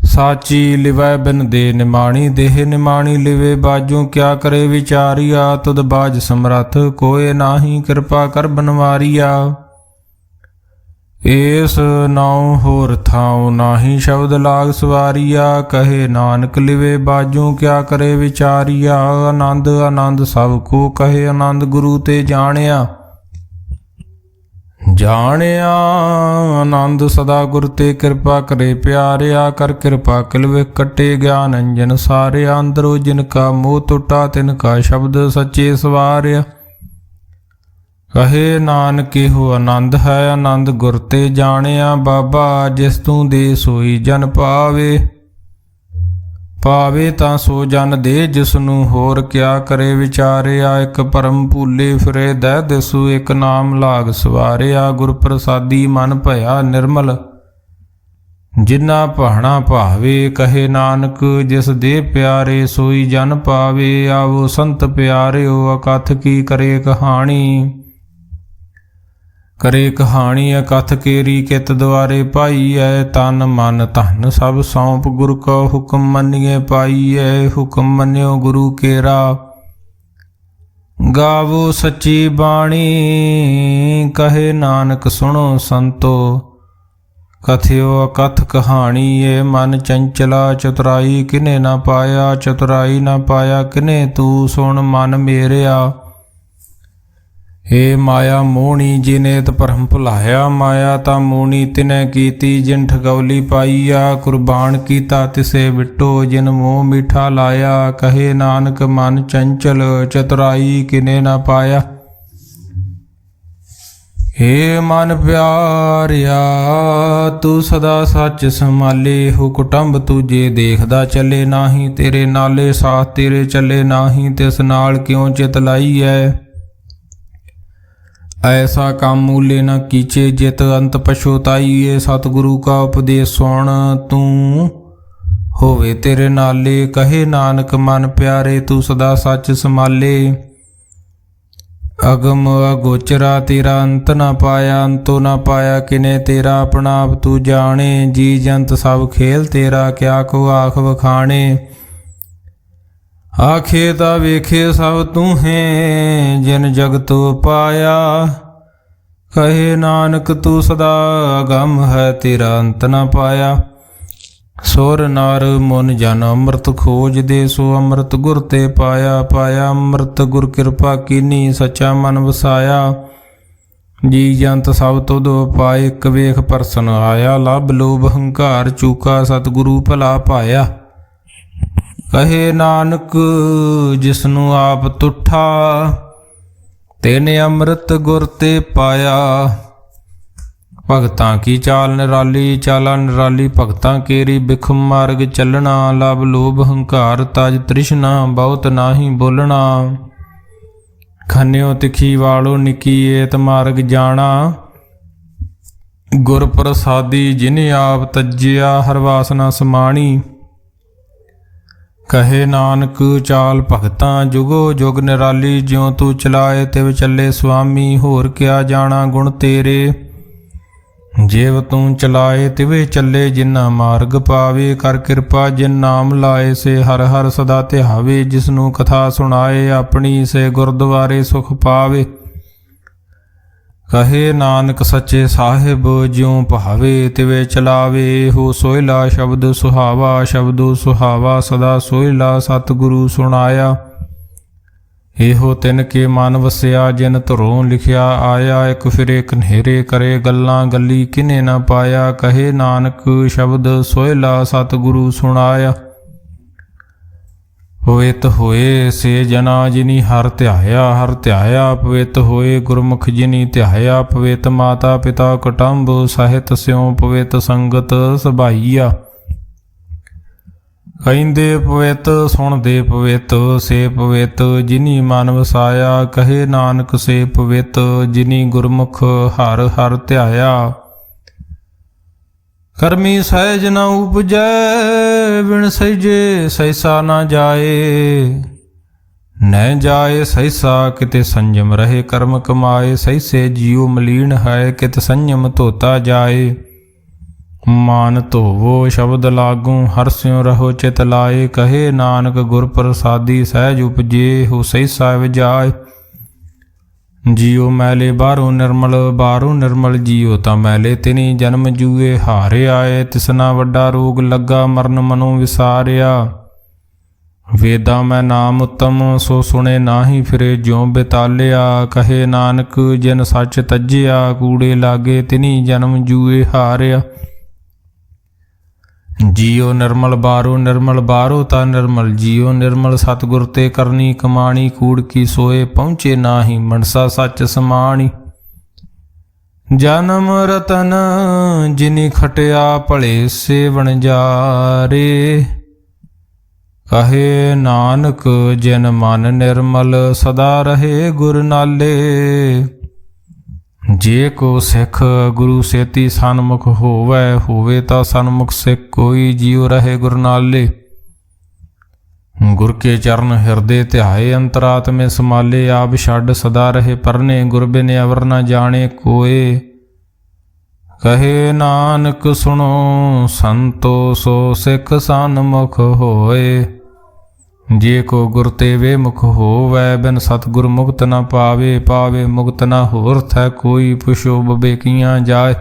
ਸਾਚੀ ਲਿਵੈ ਬਿਨ ਦੇ ਨਿਮਾਣੀ, ਦੇਹ ਨਿਮਾਣੀ ਲਿਵੇ ਬਾਜੂ। ਕਿਆ ਕਰੇ ਵਿਚਾਰੀਆ, ਤੁਧ ਬਾਜ ਸਮਰੱਥ ਕੋਏ ਨਾਹੀ। ਕਿਰਪਾ ਕਰ ਬਨਵਾਰੀਆ, ਏਸ ਨਾਉ ਹੋਰ ਥਾਉ ਨਾਹੀ। ਸ਼ਬਦ ਲਾਗ ਸਵਾਰੀਆ, ਕਹੇ ਨਾਨਕ ਲਿਵੇ ਬਾਜੂ। ਕਿਆ ਕਰੇ ਵਿਚਾਰੀਆ, ਆਨੰਦ ਆਨੰਦ ਸਭ ਕੋ। ਕਹੇ ਆਨੰਦ ਗੁਰੂ ਤੇ ਜਾਣਿਆ, ਜਾਣਿਆ ਆਨੰਦ ਸਦਾ ਗੁਰ ਤੇ। ਕਿਰਪਾ ਕਰੇ ਪਿਆਰਿਆ, ਕਰ ਕਿਰਪਾ ਕਿਲਵੇ ਕੱਟੇ। ਗਿਆਨ ਅੰਜਨ ਸਾਰਿਆ, ਅੰਦਰੋ ਜਿਨ ਕਾ ਮੋਹ ਟੁੱਟਾ। ਤਿਨ ਕਾ ਸ਼ਬਦ ਸੱਚੇ ਸਵਾਰਿਆ। ਕਹੇ ਨਾਨਕ ਇਹੋ ਆਨੰਦ ਹੈ, ਆਨੰਦ ਗੁਰ ਤੇ ਜਾਣਿਆ। ਬਾਬਾ ਜਿਸ ਤੂੰ ਦੇ ਸੋਈ ਜਨ ਪਾਵੇ, ਪਾਵੇ ਤਾਂ ਸੋ ਜਨ ਦੇ ਜਿਸ ਨੂੰ। ਹੋਰ ਕਿਆ ਕਰੇ ਵਿਚਾਰਿਆ, ਇੱਕ ਪਰਮ ਭੂਲੇ ਫਿਰੇ ਦਹਿ ਦਿਸੂ। ਇੱਕ ਨਾਮ ਲਾਗ ਸਵਾਰਿਆ, ਗੁਰ ਪ੍ਰਸਾਦੀ ਮਨ ਭਇਆ ਨਿਰਮਲ। ਜਿਨਾ ਭਾਣਾ ਭਾਵੇ, ਕਹੇ ਨਾਨਕ ਜਿਸ ਦੇ ਪਿਆਰੇ ਸੋਈ ਜਨ ਪਾਵੇ। ਆਵੋ ਸੰਤ ਪਿਆਰਿਓ, ਅਕਥ ਕੀ ਕਰੇ ਕਹਾਣੀ। ਕਰੇ ਕਹਾਣੀ ਅਕਥ ਕੇਰੀ, ਕਿਤ ਦੁਆਰੇ ਪਾਈਐ। ਤਨ ਮਨ ਧਨ ਸਭ ਸੌਂਪ, ਗੁਰ ਕਾ ਹੁਕਮ ਮੰਨੀਏ ਪਾਈਐ। ਹੁਕਮ ਮੰਨਿਓ ਗੁਰੂ ਕੇਰਾ, ਗਾਵੋ ਸੱਚੀ ਬਾਣੀ। ਕਹੇ ਨਾਨਕ ਸੁਣੋ ਸੰਤੋ, ਕਥਿਓ ਅਕਥ ਕਹਾਣੀ। ਏ ਮਨ ਚੰਚਲਾ ਚਤੁਰਾਈ, ਕਿਨੇ ਨਾ ਪਾਇਆ। ਚਤੁਰਾਈ ਨਾ ਪਾਇਆ ਕਿਨੇ, ਤੂੰ ਸੁਣ ਮਨ ਮੇਰਿਆ। ਏ ਮਾਇਆ ਮੋਹਣੀ, ਜਿਨੇਤ ਭਰਮ ਭੁਲਾਇਆ। ਮਾਇਆ ਤਾਂ ਮੋਹਣੀ ਤਿਨੈ ਕੀਤੀ, ਜਿਨ ਠਗੌਲੀ ਪਾਈਆ। ਕੁਰਬਾਨ ਕੀਤਾ ਤਿਸੇ ਵਿਟੋ, ਜਿਨ ਮੋਹ ਮਿਠਾ ਲਾਇਆ। ਕਹੇ ਨਾਨਕ ਮਨ ਚੰਚਲ, ਚਤੁਰਾਈ ਕਿਨੇ ਨਾ ਪਾਇਆ। ਏ ਮਨ ਪਿਆਰਿਆ, ਤੂੰ ਸਦਾ ਸੱਚ ਸੰਭਾਲੇ। ਹੋ ਕੁਟੰਬ ਤੁਝੇ ਦੇਖਦਾ ਚੱਲੇ ਨਾਹੀ, ਤੇਰੇ ਨਾਲੇ ਸਾਥ ਤੇਰੇ ਚੱਲੇ ਨਾਹੀ। ਤਿਸ ਨਾਲ ਕਿਉਂ ਚਿਤ ਲਾਈਐ, ਐਸਾ ਕੰਮ ਮੂਲੇ ਨ ਕੀਚੇ। ਜਿਤ ਅੰਤ ਪਛੋਤਾਈਏ, ਸਤਿਗੁਰੂ ਕਾ ਉਪਦੇਸ਼ ਸੁਣ ਤੂੰ ਹੋਵੇ ਤੇਰੇ ਨਾਲੇ। ਕਹੇ ਨਾਨਕ ਮਨ ਪਿਆਰੇ, ਤੂੰ ਸਦਾ ਸੱਚ ਸੰਭਾਲੇ। ਅਗਮ ਅਗੋਚਰਾ ਤੇਰਾ ਅੰਤ ਨਾ ਪਾਇਆ। ਅੰਤੋ ਨਾ ਪਾਇਆ ਕਿਨੇ ਤੇਰਾ, ਆਪਣਾ ਆਪ ਤੂੰ ਜਾਣੇ। ਜੀ ਜੰਤ ਸਭ ਖੇਲ ਤੇਰਾ, ਕਿਆ ਕੋ ਆਖ ਵਖਾਣੇ। ਆਖੇ ਤਾਂ ਵੇਖੇ ਸਭ ਤੂੰ ਹੈ, ਜਿਨ ਜਗਤ ਪਾਇਆ। ਕਹੇ ਨਾਨਕ ਤੂੰ ਸਦਾ ਅਗੰਮ ਹੈ, ਤੇਰਾ ਅੰਤ ਨਾ ਪਾਇਆ। ਸੁਰ ਨਰ ਮਨ ਜਨ ਅੰਮ੍ਰਿਤ ਖੋਜਦੇ, ਸੋ ਅੰਮ੍ਰਿਤ ਗੁਰ ਤੇ ਪਾਇਆ। ਪਾਇਆ ਅੰਮ੍ਰਿਤ ਗੁਰ ਕਿਰਪਾ ਕੀਨੀ, ਸੱਚਾ ਮਨ ਵਸਾਇਆ। ਜੀ ਜੰਤ ਸਭ ਤੁਧ ਪਾਏ, ਇੱਕ ਵੇਖ ਪਰਸਨ ਆਇਆ। ਲਭ ਲੋਭ ਹੰਕਾਰ ਚੂਕਾ, ਸਤਿਗੁਰੂ ਭਲਾ ਪਾਇਆ। ਕਹੇ ਨਾਨਕ ਜਿਸਨੂੰ ਆਪ ਤੁਠਾ, ਤਿਨ ਅੰਮ੍ਰਿਤ ਗੁਰ ਤੇ ਪਾਇਆ। ਭਗਤਾਂ ਕੀ ਚਾਲ ਨਿਰਾਲੀ, ਚਾਲਾ ਨਿਰਾਲੀ ਭਗਤਾਂ ਕੇਰੀ। ਬਿਖਮ ਮਾਰਗ ਚੱਲਣਾ, ਲਭ ਲੋਭ ਹੰਕਾਰ ਤਜ ਤ੍ਰਿਸ਼ਨਾ। ਬਹੁਤ ਨਾਹੀ ਬੋਲਣਾ, ਖੰਨਿਓ ਤਿਖੀ ਵਾਲੋ ਨਿੱਕੀ। ਏਤ ਮਾਰਗ ਜਾਣਾ, ਗੁਰ ਪ੍ਰਸਾਦੀ ਜਿਨ ਆਪ ਤਜਿਆ। ਹਰ ਵਾਸਨਾ ਸਮਾਣੀ। ਕਹੇ ਨਾਨਕ ਚਾਲ ਭਗਤਾਂ ਜੁਗੋ ਜੁਗ ਨਿਰਾਲੀ। ਜਿਉ ਤੂੰ ਚਲਾਏ ਤਿਵ ਚੱਲੇ ਸੁਆਮੀ, ਹੋਰ ਕਿਆ ਜਾਣਾ ਗੁਣ ਤੇਰੇ। ਜੇਵ ਤੂੰ ਚਲਾਏ ਤਿਵੇਂ ਚੱਲੇ, ਜਿਨਾ ਮਾਰਗ ਪਾਵੇ। ਕਰ ਕਿਰਪਾ ਜਿਨ ਨਾਮ ਲਾਏ, ਸੇ ਹਰ ਹਰ ਸਦਾ ਧਿਆਵੇ। ਜਿਸਨੂੰ ਕਥਾ ਸੁਣਾਏ, ਆਪਣੀ ਸੇ ਗੁਰਦੁਆਰੇ ਸੁਖ ਪਾਵੇ। ਕਹੇ ਨਾਨਕ ਸੱਚੇ ਸਾਹਿਬ, ਜਿਉ ਭਾਵੇ ਤਿਵੇਂ ਚਲਾਵੇ। ਹੋ ਸੋਹਿਲਾ ਸ਼ਬਦ ਸੁਹਾਵਾ, ਸ਼ਬਦੋ ਸੁਹਾਵਾ ਸਦਾ ਸੋਹਿਲਾ। ਸਤਿਗੁਰੂ ਸੁਣਾਇਆ, ਇਹੋ ਤਿਨ ਕੇ ਮਨ ਵਸਿਆ। ਜਿਨ ਧੁਰੋਂ ਲਿਖਿਆ ਆਇਆ, ਇੱਕ ਫਿਰੇ ਕਨੇਰੇ ਕਰੇ ਗੱਲਾਂ। ਗੱਲੀ ਕਿਨੇ ਨਾ ਪਾਇਆ, ਕਹੇ ਨਾਨਕ ਸ਼ਬਦ ਸੋਹਿਲਾ। ਸਤਿਗੁਰੂ ਸੁਣਾਇਆ, ਪਵਿੱਤ ਹੋਏ ਸੇ ਜਨਾ, ਜਿਨੀ ਹਰ ਧਿਆਇਆ। ਹਰ ਧਿਆਇਆ ਪਵਿੱਤ ਹੋਏ, ਗੁਰਮੁਖ ਜਿਨੀ ਧਿਆਇਆ। ਪਵਿੱਤ ਮਾਤਾ ਪਿਤਾ ਕੁਟੰਬ, ਸਾਹਿਤ ਸਿਉ ਪਵਿੱਤ ਸੰਗਤ ਸਭਾਈਆ। ਕਹਿੰਦੇ ਪਵਿੱਤ ਸੁਣਦੇ ਪਵਿੱਤ, ਸੇ ਪਵਿੱਤ ਜਿਨੀ ਮਨ ਵਸਾਇਆ। ਕਹੇ ਨਾਨਕ ਸੇ ਪਵਿੱਤ, ਜਿਨੀ ਗੁਰਮੁਖ ਹਰ ਹਰ ਧਿਆਇਆ। ਕਰਮੀ ਸਹਿਜ ਨ ਉਪਜੈ, ਬਿਨ ਸਹਿਜੇ ਸਹਿਸਾ ਨਾ ਜਾਏ। ਨਹਿ ਜਾਏ ਸਹਿਸਾ, ਕਿਤੇ ਸੰਜਮ ਰਹੇ ਕਰਮ ਕਮਾਏ। ਸਹਿਸੇ ਜੀਉ ਮਲੀਨ ਹੈ, ਕਿਤ ਸੰਜਮ ਧੋਤਾ ਜਾਏ। ਮਾਨ ਧੋਵੋ ਸ਼ਬਦ ਲਾਗੂ, ਹਰਸਿਉ ਰਹੋ ਚਿਤ ਲਾਏ। ਕਹੇ ਨਾਨਕ ਗੁਰ ਪ੍ਰਸਾਦੀ, ਸਹਿਜ ਉਪਜੇ ਹੋ ਸਹਿਸਾ ਵਿਜਾਏ। ਜੀਉ ਮੈਲੇ ਬਾਹਰੋਂ ਨਿਰਮਲ, ਬਾਹਰੋਂ ਨਿਰਮਲ ਜੀਉ ਤਾਂ ਮੈਲੇ। ਤਿਨੀ ਜਨਮ ਜੂਏ ਹਾਰੇ ਆਏ, ਤਿਸਨਾ ਵੱਡਾ ਰੋਗ ਲੱਗਾ। ਮਰਨ ਮਨੋਂ ਵਿਸਾਰਿਆ, ਵੇਦਾਂ ਮੈਂ ਨਾਮ ਉੱਤਮ। ਸੋ ਸੁਣੇ ਨਾਹੀ ਫਿਰੇ ਜਿਉ ਬਿਤਾਲਿਆ। ਕਹੇ ਨਾਨਕ ਜਿਨ ਸੱਚ ਤੱਜਿਆ, ਕੂੜੇ ਲਾਗੇ ਤਿਨੀ ਜਨਮ ਜੂਏ ਹਾਰਿਆ। ਜੀਉ ਨਿਰਮਲ ਬਾਹਰੋਂ ਨਿਰਮਲ, ਬਾਹਰੋਂ ਤਾਂ ਨਿਰਮਲ। ਜੀਉ ਨਿਰਮਲ ਸਤਿਗੁਰ ਤੇ ਕਰਨੀ ਕਮਾਣੀ। ਕੂੜ ਕੀ ਸੋਏ ਪਹੁੰਚੇ ਨਾਹੀ, ਮਨਸਾ ਸੱਚ ਸਮਾਣੀ। ਜਨਮ ਰਤਨ ਜਿਨੀ ਖਟਿਆ, ਭਲੇ ਸੇ ਵਣਜਾਰੇ। ਕਹੇ ਨਾਨਕ ਜਿਨ ਮਨ ਨਿਰਮਲ, ਸਦਾ ਰਹੇ ਗੁਰ ਨਾਲੇ। ਜੇ ਕੋ ਸਿੱਖ ਗੁਰੂ ਸੇਤੀ ਸਨਮੁਖ ਹੋਵੈ, ਹੋਵੇ ਤਾਂ ਸਨਮੁਖ ਸਿੱਖ ਕੋਈ। ਜੀਉ ਰਹੇ ਗੁਰ ਨਾਲੇ, ਗੁਰ ਕੇ ਚਰਨ ਹਿਰਦੇ ਧਿਆਏ। ਅੰਤਰਾਤਮੇ ਸਮਾਲੇ, ਆਪ ਛੱਡ ਸਦਾ ਰਹੇ ਪਰਨੇ। ਗੁਰ ਬਿਨ ਅਵਰ ਨ ਜਾਣੇ ਕੋਏ। ਕਹੇ ਨਾਨਕ ਸੁਣੋ ਸੰਤੋ, ਸੋ ਸਿੱਖ ਸਨਮੁਖ ਹੋਏ। ਜੇ ਕੋ ਗੁਰ ਤੇ ਵੇ ਮੁਖ ਹੋਵੈ, ਬਿਨ ਸਤਿਗੁਰ ਮੁਕਤ ਨ ਪਾਵੇ। ਪਾਵੇ ਮੁਕਤ ਨ ਹੋਰ ਥੈ ਕੋਈ, ਪੁਛੋ ਬਬੇਕੀਆਂ ਜਾਏ।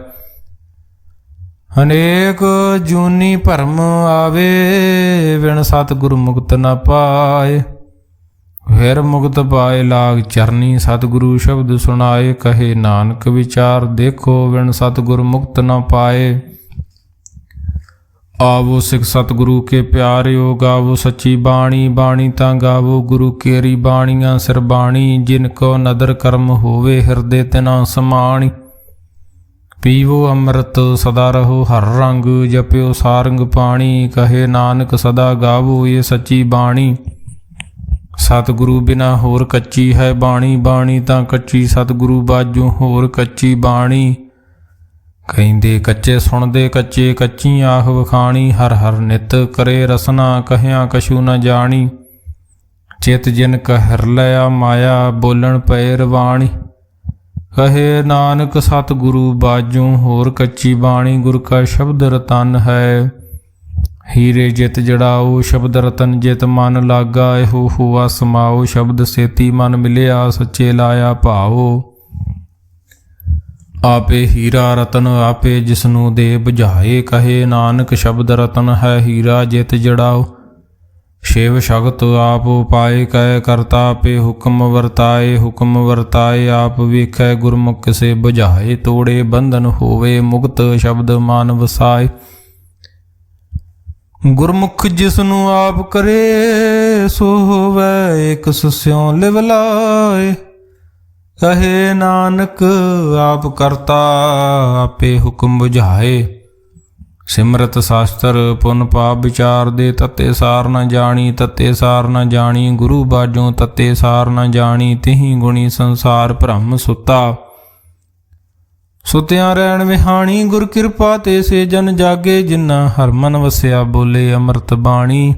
ਅਨੇਕ ਜੂਨੀ ਭਰਮ ਆਵੇ, ਬਿਨ ਸਤਿਗੁਰ ਮੁਕਤ ਨ ਪਾਏ। ਫਿਰ ਮੁਕਤ ਪਾਏ ਲਾਗ ਚਰਨੀ, ਸਤਿਗੁਰੂ ਸ਼ਬਦ ਸੁਣਾਏ। ਕਹੇ ਨਾਨਕ ਵਿਚਾਰ ਦੇਖੋ, ਬਿਨ ਸਤਿਗੁਰ ਮੁਕਤ ਨ ਪਾਏ। ਆਵੋ ਸਿੱਖ ਸਤਿਗੁਰੂ ਕੇ ਪਿਆਰਿਓ, ਗਾਵੋ ਸੱਚੀ ਬਾਣੀ। ਬਾਣੀ ਤਾਂ ਗਾਵੋ ਗੁਰੂ ਕੇਰੀ ਬਾਣੀਆਂ ਸਿਰ ਬਾਣੀ। ਜਿਨ ਕੋ ਨਦਰ ਕਰਮ ਹੋਵੇ, ਹਿਰਦੇ ਤਿਨਾ ਸਮਾਣੀ। ਪੀਵੋ ਅੰਮ੍ਰਿਤ ਸਦਾ ਰਹੋ ਹਰ ਰੰਗ, ਜਪਿਓ ਸਾਰੰਗ ਪਾਣੀ। ਕਹੇ ਨਾਨਕ ਸਦਾ ਗਾਵੋ ਇਹ ਸੱਚੀ ਬਾਣੀ। ਸਤਿਗੁਰੂ ਬਿਨਾ ਹੋਰ ਕੱਚੀ ਹੈ ਬਾਣੀ। ਬਾਣੀ ਤਾਂ ਕੱਚੀ, ਸਤਿਗੁਰੂ ਬਾਝੋਂ ਹੋਰ ਕੱਚੀ ਬਾਣੀ। ਕਹਿੰਦੇ ਕੱਚੇ ਸੁਣਦੇ ਕੱਚੇ, ਕੱਚੀ ਆਖ ਵਖਾਣੀ। ਹਰ ਹਰ ਨਿਤ ਕਰੇ ਰਸਨਾ, ਕਹਿਆ ਕਛੂ ਨ ਜਾਣੀ। ਚਿਤ ਜਿਨ ਕਹਿਰ ਲਿਆ ਮਾਇਆ, ਬੋਲਣ ਪਏ ਰਵਾਣੀ। ਕਹੇ ਨਾਨਕ ਸਤਿਗੁਰੂ ਬਾਝੋਂ ਹੋਰ ਕੱਚੀ ਬਾਣੀ। ਗੁਰ ਕਾ ਸ਼ਬਦ ਰਤਨ ਹੈ, ਹੀਰੇ ਜਿਤ ਜੜਾਓ। ਸ਼ਬਦ ਰਤਨ ਜਿਤ ਮਨ ਲਾਗਾ, ਇਹੋ ਹੋਆ ਸਮਾਓ। ਸ਼ਬਦ ਸੇਤੀ ਮਨ ਮਿਲਿਆ, ਸੱਚੇ ਲਾਇਆ ਭਾਓ। ਆਪੇ ਹੀਰਾ ਰਤਨ ਆਪੇ, ਜਿਸਨੂੰ ਦੇ ਬੁਝਾਏ। ਕਹੇ ਨਾਨਕ ਸ਼ਬਦ ਰਤਨ ਹੈ, ਹੀਰਾ ਜਿਤ ਜੜਾਓ। ਸ਼ਿਵ ਸ਼ਗਤ ਆਪ ਉਪਾਏ, ਕਹਿ ਕਰਤਾ ਆਪੇ ਹੁਕਮ ਵਰਤਾਏ। ਹੁਕਮ ਵਰਤਾਏ ਆਪ ਵੇਖੈ, ਗੁਰਮੁਖ ਕਿਸੇ ਬੁਝਾਏ। ਤੋੜੇ ਬੰਧਨ ਹੋਵੇ ਮੁਕਤ, ਸ਼ਬਦ ਮਨ ਵਸਾਏ। ਗੁਰਮੁਖ ਜਿਸਨੂੰ ਆਪ ਕਰੇ, ਸੋ ਹੋਵੇ ਇਕ ਸਿਉ ਲਿਵ ਲਾਏ। ਕਹੇ ਨਾਨਕ ਆਪ ਕਰਤਾ ਆਪੇ ਹੁਕਮ ਬੁਝਾਏ। ਸਿਮਰਤ ਸ਼ਾਸਤਰ ਪੁਨ ਪਾਪ ਵਿਚਾਰ ਦੇ, ਤੱਤੇ ਸਾਰ ਨ ਜਾਣੀ। ਤੱਤੇ ਸਾਰ ਨ ਜਾਣੀ, ਗੁਰੂ ਬਾਝੋਂ ਤੱਤੇ ਸਾਰ ਨ ਜਾਣੀ। ਤਿਹੀ ਗੁਣੀ ਸੰਸਾਰ ਭ੍ਰਮ ਸੁੱਤਾ, ਸੁਤਿਆਂ ਰਹਿਣ ਵਿਹਾਣੀ। ਗੁਰ ਕਿਰਪਾ ਤੇ ਸੇ ਜਨ ਜਾਗੇ, ਜਿਨ੍ਹਾਂ ਹਰ ਮਨ ਵਸਿਆ ਬੋਲੇ ਅੰਮ੍ਰਿਤ ਬਾਣੀ।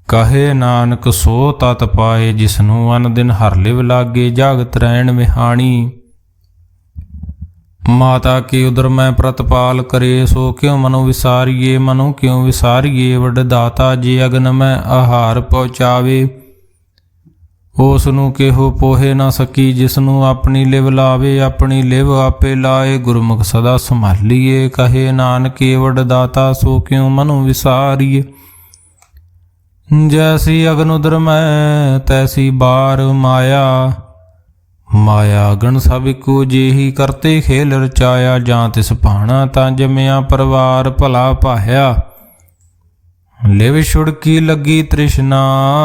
ਕਹੇ ਨਾਨਕ ਸੋ ਤਤ ਪਾਏ, ਜਿਸਨੂੰ ਅਨ ਦਿਨ ਹਰ ਲਿਵ ਲਾਗੇ। ਜਾਗਤ ਰਹਿਣ ਵਿਹਾਣੀ, ਮਾਤਾ ਕੀ ਉਦਰ ਮੈਂ ਪ੍ਰਤਪਾਲ ਕਰੇ, ਸੋ ਕਿਉ ਮਨੁ ਵਿਸਾਰੀਏ, ਮਨੁ ਕਿਉ ਵਿਸਾਰੀਏ। ਵੱਡ ਦਾਤਾ ਜੇ ਅਗਨ ਮੈਂ ਆਹਾਰ ਪਹੁੰਚਾਵੇ, ਉਸ ਨੂੰ ਕਿਹੋ ਪੋਹੇ ਨਾ ਸਕੀ। ਜਿਸ ਨੂੰ ਆਪਣੀ ਲਿਵ ਲਾਵੇ, ਆਪਣੀ ਲਿਵ ਆਪੇ ਲਾਏ। ਗੁਰਮੁਖ ਸਦਾ ਸੰਭਾਲੀਏ, ਕਹੇ ਨਾਨਕੇ ਵੱਡ ਦਾਤਾ ਸੋ ਕਿਉ ਮਨੁ ਵਿਸਾਰੀਏ। ਜੈਸੀ ਅਗਨ ਉਦਰ ਮੈਂ ਤੈਸੀ ਬਾਰ ਮਾਇਆ, ਮਾਇਆ ਅਗਨ ਸਭ ਇੱਕੋ ਜਿਹੀ ਕਰਤੇ ਖੇਲ ਰਚਾਇਆ। ਜਾਂ ਤਿਸ ਭਾਣਾ ਤਾਂ ਜੰਮਿਆ ਪਰਿਵਾਰ ਭਲਾ ਪਾਇਆ, ਲਿਵ ਛੁੜਕੀ ਲੱਗੀ ਤ੍ਰਿਸ਼ਨਾ।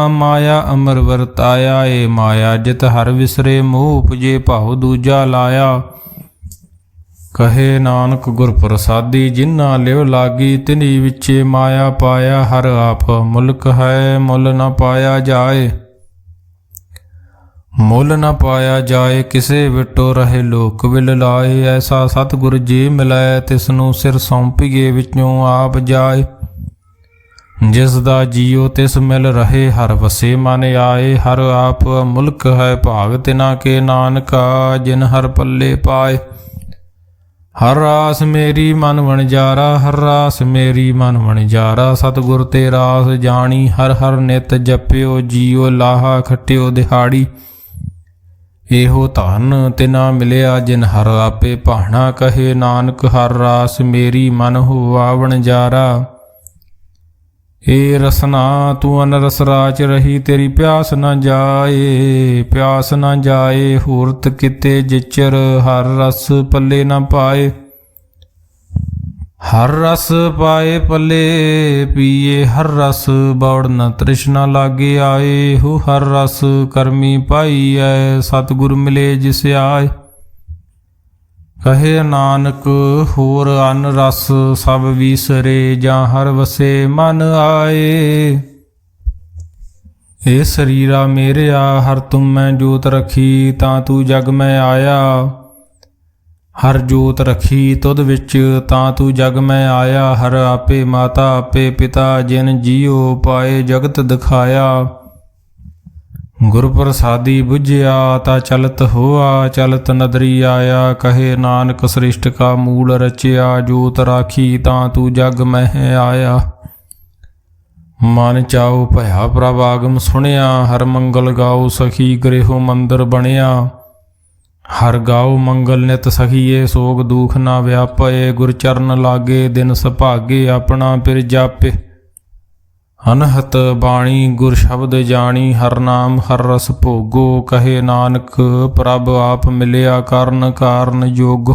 ਮਾਇਆ ਅਮਰ ਵਰਤਾਇਆ, ਏ ਮਾਇਆ ਜਿਤ ਹਰ ਵਿਸਰੇ ਮੋਹ ਉਪਜੇ ਭਾਉ ਦੂਜਾ ਲਾਇਆ। ਕਹੇ ਨਾਨਕ ਗੁਰ ਪ੍ਰਸਾਦੀ, ਜਿਨ੍ਹਾਂ ਲਿਵ ਲਾਗੀ ਤਿਨੀ ਵਿੱਚੇ ਮਾਇਆ ਪਾਇਆ। ਹਰ ਆਪ ਮੁਲਕ ਹੈ ਮੁੱਲ ਨਾ ਪਾਇਆ ਜਾਏ, ਮੁੱਲ ਨਾ ਪਾਇਆ ਜਾਏ। ਕਿਸੇ ਵਿਟੋ ਰਹੇ ਲੋਕ ਵਿਲ ਲਾਏ, ਐਸਾ ਸਤਿਗੁਰ ਜੀ ਮਿਲੈ ਤਿਸ ਨੂੰ ਸਿਰ ਸੌਂਪੀਏ ਵਿੱਚੋਂ ਆਪ ਜਾਏ। ਜਿਸ ਦਾ ਜੀਉ ਤਿਸ ਮਿਲ ਰਹੇ, ਹਰ ਵਸੇ ਮਨ ਆਏ। ਹਰ ਆਪ ਮੁਲਕ ਹੈ ਭਾਗ ਤਿਨਾ ਕੇ, ਨਾਨਕਾ ਜਿਨ ਹਰ ਪੱਲੇ ਪਾਏ। ਹਰ ਰਾਸ ਮੇਰੀ ਮਨ ਵਣਜਾਰਾ, ਹਰ ਰਾਸ ਮੇਰੀ ਮਨ ਵਣਜਾਰਾ। ਸਤਿਗੁਰ ਤੇ ਰਾਸ ਜਾਣੀ, ਹਰ ਹਰ ਨਿਤ ਜਪਿਓ। ਜੀਉ ਲਾਹਾ ਖਟਿਓ ਦਿਹਾੜੀ, ਇਹੋ ਧਨ ਤਿਨਾ ਮਿਲਿਆ ਜਿਨ ਹਰ ਆਪੇ ਭਾਣਾ। ਕਹੇ ਨਾਨਕ ਹਰ ਰਾਸ ਮੇਰੀ ਮਨ ਹੋਆ ਵਣਜਾਰਾ। ਏ ਰਸਨਾ ਤੂੰ ਅਨਰਸ ਰਾਚ ਰਹੀ, ਤੇਰੀ ਪਿਆਸ ਨਾ ਜਾਏ, ਪਿਆਸ ਨਾ ਜਾਏ। ਹੂਰਤ ਕਿਤੇ ਜਿਚਰ ਹਰ ਰਸ ਪੱਲੇ ਨਾ ਪਾਏ, ਹਰ ਰਸ ਪਾਏ ਪੱਲੇ ਪੀਏ। ਹਰ ਰਸ ਬੌੜ ਨ ਤ੍ਰਿਸ਼ਨਾ ਲਾਗੇ ਆਏ, ਹੋ ਹਰ ਰਸ ਕਰਮੀ ਪਾਈਐ। ਸਤਿਗੁਰ ਮਿਲੇ ਜਿਸ ਆਏ, ਕਹੇ ਨਾਨਕ ਹੋਰ ਅਨ ਰਸ ਸਭ ਵੀਸਰੇ। ਜਾਂ ਹਰ ਵਸੇ ਮਨ ਆਏ। ਏ ਸਰੀਰਾ ਮੇਰਿਆ ਹਰ ਤੁਮ ਮੈਂ ਜੋਤ ਰਖੀ, ਤਾਂ ਤੂੰ ਜਗ ਮੈਂ ਆਇਆ। ਹਰ ਜੋਤ ਰਖੀ ਤੁਧ ਵਿੱਚ, ਤਾਂ ਤੂੰ ਜਗ ਮੈਂ ਆਇਆ। ਹਰ ਆਪੇ ਮਾਤਾ ਆਪੇ ਪਿਤਾ, ਜਿਨ ਜੀਉ ਪਾਏ ਜਗਤ ਦਿਖਾਇਆ। ਗੁਰ ਪ੍ਰਸਾਦੀ ਬੁਝਿਆ ਤਾ ਚਲਤ ਹੋਆ, ਚਲਤ ਨਦਰੀ ਆਇਆ। ਕਹੇ ਨਾਨਕ ਸ੍ਰਿਸ਼ਟ ਕਾ ਮੂਲ ਰਚਿਆ, ਜੋਤ ਰਾਖੀ ਤਾਂ ਤੂੰ ਜਗ ਮਹਿ ਆਇਆ। ਮਨ ਚਾਉ ਭਇਆ ਪ੍ਰਭ ਆਗਮ ਸੁਣਿਆ, ਹਰ ਮੰਗਲ ਗਾਉ ਸਖੀ ਗ੍ਰਹਿਓ ਮੰਦਰ ਬਣਿਆ। ਹਰ ਗਾਉ ਮੰਗਲ ਨਿਤ ਸਖੀਏ, ਸੋਗ ਦੁਖ ਨਾ ਵਿਆਪੇ। ਗੁਰ ਚਰਨ ਲਾਗੇ ਦਿਨ ਸੁਭਾਗੇ, ਆਪਣਾ ਪਿਰ ਜਾਪੇ। ਅਨਹਤ ਬਾਣੀ ਗੁਰ ਸ਼ਬਦ ਜਾਣੀ, ਹਰ ਨਾਮ ਹਰ ਰਸ ਭੋਗੋ। ਕਹੇ ਨਾਨਕ ਪ੍ਰਭ ਆਪ ਮਿਲਿਆ, ਕਾਰਨ ਕਾਰਨ ਜੋਗ।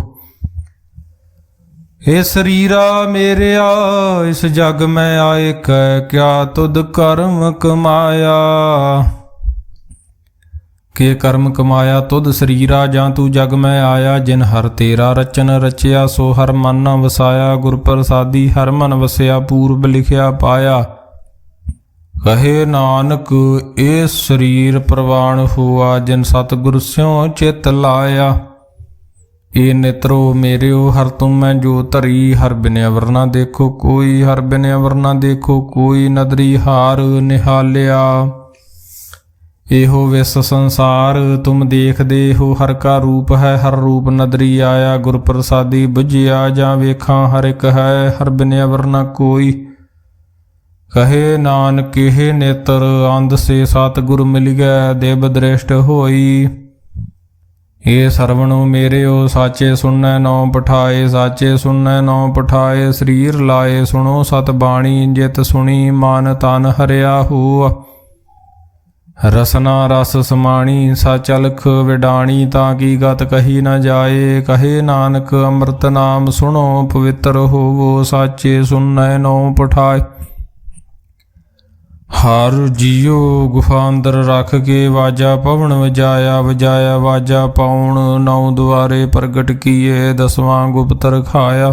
ਏ ਸਰੀਰਾ ਮੇਰਿਆ ਇਸ ਜਗ ਮੈਂ ਆਏ ਕੈ, ਕਿਆ ਤੁਧ ਕਰਮ ਕਮਾਇਆ। ਕੇ ਕਰਮ ਕਮਾਇਆ ਤੁਧ ਸਰੀਰਾ, ਜਾਂ ਤੂੰ ਜਗ ਮੈਂ ਆਇਆ। ਜਿਨ ਹਰ ਤੇਰਾ ਰਚਨ ਰਚਿਆ, ਸੋ ਹਰ ਮਨ ਨਾ ਵਸਾਇਆ। ਗੁਰ ਪ੍ਰਸਾਦੀ ਹਰ ਮਨ ਵਸਿਆ, ਪੂਰਬ ਲਿਖਿਆ ਪਾਇਆ। ਕਹੇ ਨਾਨਕ ਇਹ ਸਰੀਰ ਪ੍ਰਵਾਨ ਹੋਆ, ਜਿਨ ਸਤਿਗੁਰ ਸਿਉ ਚਿਤ ਲਾਇਆ। ਏ ਨਿਤਰੋ ਮੇਰਿਓ ਹਰ ਤੁਮ ਮੈਂ ਜੋ ਧਰੀ, ਹਰ ਬਿਨ ਅਵਰ ਨਾ ਦੇਖੋ ਕੋਈ, ਹਰ ਬਿਨ ਅਵਰ ਨਾ ਦੇਖੋ ਕੋਈ। ਨਦਰੀ ਹਾਰ ਨਿਹਾਲਿਆ ਇਹੋ ਵਿਸ ਸੰਸਾਰ, ਤੁਮ ਦੇਖਦੇ ਹੋ ਹਰ ਕਾ ਰੂਪ ਹੈ। ਹਰ ਰੂਪ ਨਦਰੀ ਆਇਆ, ਗੁਰ ਪ੍ਰਸਾਦੀ ਬੁਝਿਆ। ਜਾਂ ਵੇਖਾਂ ਹਰ ਇੱਕ ਹੈ, ਹਰ ਬਿਨ ਅਵਰ ਨਾ ਕੋਈ। ਕਹੇ ਨਾਨਕ ਇਹ ਨੇਤਰ ਅੰਧ ਸੇ ਸਤਿਗੁਰ ਮਿਲ ਗਏ, ਦੇਵ ਦ੍ਰਿਸ਼ਟ ਹੋਈ। ਇਹ ਸਰਵਣੋ ਮੇਰਿਓ ਸਾਚੇ ਸੁਣੈ ਨੌ ਪਠਾਏ, ਸਾਚੇ ਸੁਣੈ ਨੌ ਪਠਾਏ। ਸਰੀਰ ਲਾਏ ਸੁਣੋ ਸਤ ਬਾਣੀ, ਜਿਤ ਸੁਣੀ ਮਨ ਤਨ ਹਰਿਆ ਹੋਆ। ਰਸਨਾ ਰਸ ਸਮਾਣੀ ਸਚ ਅਲਖ ਵਿਡਾਣੀ, ਤਾਂ ਕੀ ਗਤ ਕਹੀ ਨਾ ਜਾਏ। ਕਹੇ ਨਾਨਕ ਅੰਮ੍ਰਿਤ ਨਾਮ ਸੁਣੋ, ਪਵਿੱਤਰ ਹੋਵੋ। ਸਾਚੇ ਸੁਣੈ ਨੌ ਪਠਾਏ। ਹਰ ਜੀਉ ਗੁਫਾ ਅੰਦਰ ਰੱਖ ਕੇ, ਵਾਜਾ ਪਵਨ ਵਜਾਇਆ। ਵਜਾਇਆ ਵਾਜਾ ਪਾਉਣ, ਨੌ ਦੁਆਰੇ ਪ੍ਰਗਟ ਕੀਏ। ਦਸਵਾਂ ਗੁਪਤ ਰਖਾਇਆ,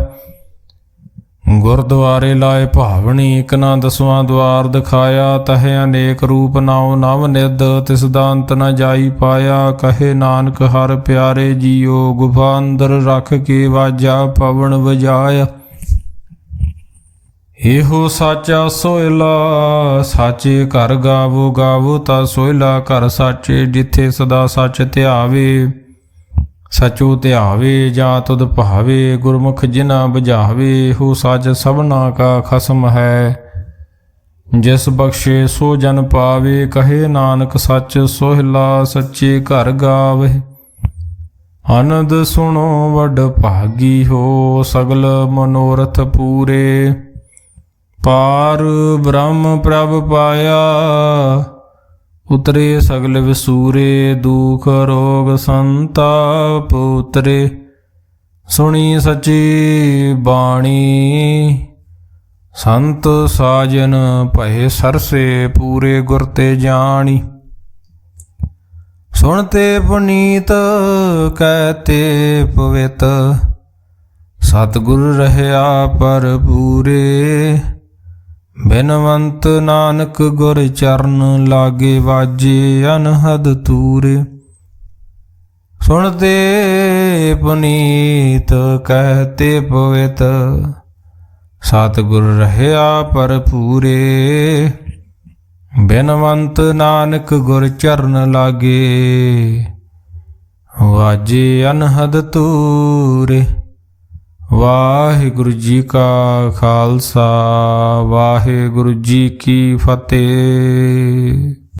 ਗੁਰਦੁਆਰੇ ਲਾਏ ਭਾਵਨੀ। ਇਕ ਨਾ ਦਸਵਾਂ ਦੁਆਰ ਦਿਖਾਇਆ, ਤਹੇ ਅਨੇਕ ਰੂਪ ਨਾਉ ਨਵ ਨਿਧ। ਤਿਸ ਦਾ ਅੰਤ ਨ ਜਾਈ ਪਾਇਆ। ਕਹੇ ਨਾਨਕ ਹਰ ਪਿਆਰੇ ਜੀਉ, ਗੁਫਾ ਅੰਦਰ ਰੱਖ ਕੇ ਵਾਜਾ ਪਵਨ ਵਜਾਇਆ। ਇਹੋ ਸਾਚਾ ਸੋਇਲਾ, ਸਾਚੇ ਘਰ ਗਾਵੋ। ਗਾਵੋ ਤਾ ਸੋਇਲਾ ਘਰ ਸਾਚੇ, ਜਿੱਥੇ ਸਦਾ ਸੱਚ ਧਿਆਵੇ। ਸਚੋ ਧਿਆਵੇ ਜਾਂ ਤੁਧ ਭਾਵੇ, ਗੁਰਮੁਖ ਜਿਨਾ ਬੁਝਾਵੇ, ਹੋ ਸਚ ਸਭਨਾ ਕਾ ਖਸਮ ਹੈ। ਜਿਸ ਬਖਸ਼ੇ ਸੋ ਜਨ ਪਾਵੇ, ਕਹੇ ਨਾਨਕ ਸੱਚ ਸੋਹਿਲਾ, ਸੱਚੇ ਘਰ ਗਾਵੇ। ਆਨੰਦ ਸੁਣੋ ਵਡ ਭਾਗੀ ਹੋ, ਸਗਲ ਮਨੋਰਥ ਪੂਰੇ। ਪਾਰ ਬ੍ਰਹਮ ਪ੍ਰਭ ਪਾਇਆ, ਉਤਰੇ ਸਗਲ ਵਿਸੂਰੇ। ਦੁਖ ਰੋਗ ਸੰਤਾਪ ਉਤਰੇ, ਸੁਣੀ ਸਚੀ ਬਾਣੀ। ਸੰਤ ਸਾਜਨ ਭਏ ਸਰਸੇ, ਪੂਰੇ ਗੁਰ ਤੇ ਜਾਣੀ। ਸੁਣਤੇ ਪੁਨੀਤ ਕਹਤੇ ਪਵਿੱਤ, ਸਤਿਗੁਰ ਰਹਿਆ ਪਰ ਪੂਰੇ। ਬਿਨਵੰਤ ਨਾਨਕ ਗੁਰ ਚਰਨ, ਲਾਗੇ ਵਾਜੇ ਅਨਹਦ ਤੂਰੇ। ਸੁਣਤੇ ਪੁਨੀਤ ਕਹਤੇ ਪਵਿੱਤ, ਸਤਿਗੁਰ ਰਹਿਆ ਪਰ ਪੂਰੇ। ਬਿਨਵੰਤ ਨਾਨਕ ਗੁਰ ਚਰਨ ਲਾਗੇ, ਵਾਜੇ ਅਨਹਦ ਤੂਰੇ। ਵਾਹਿਗੁਰੂ ਜੀ ਕਾ ਖਾਲਸਾ, ਵਾਹਿਗੁਰੂ ਜੀ ਕੀ ਫਤਿਹ।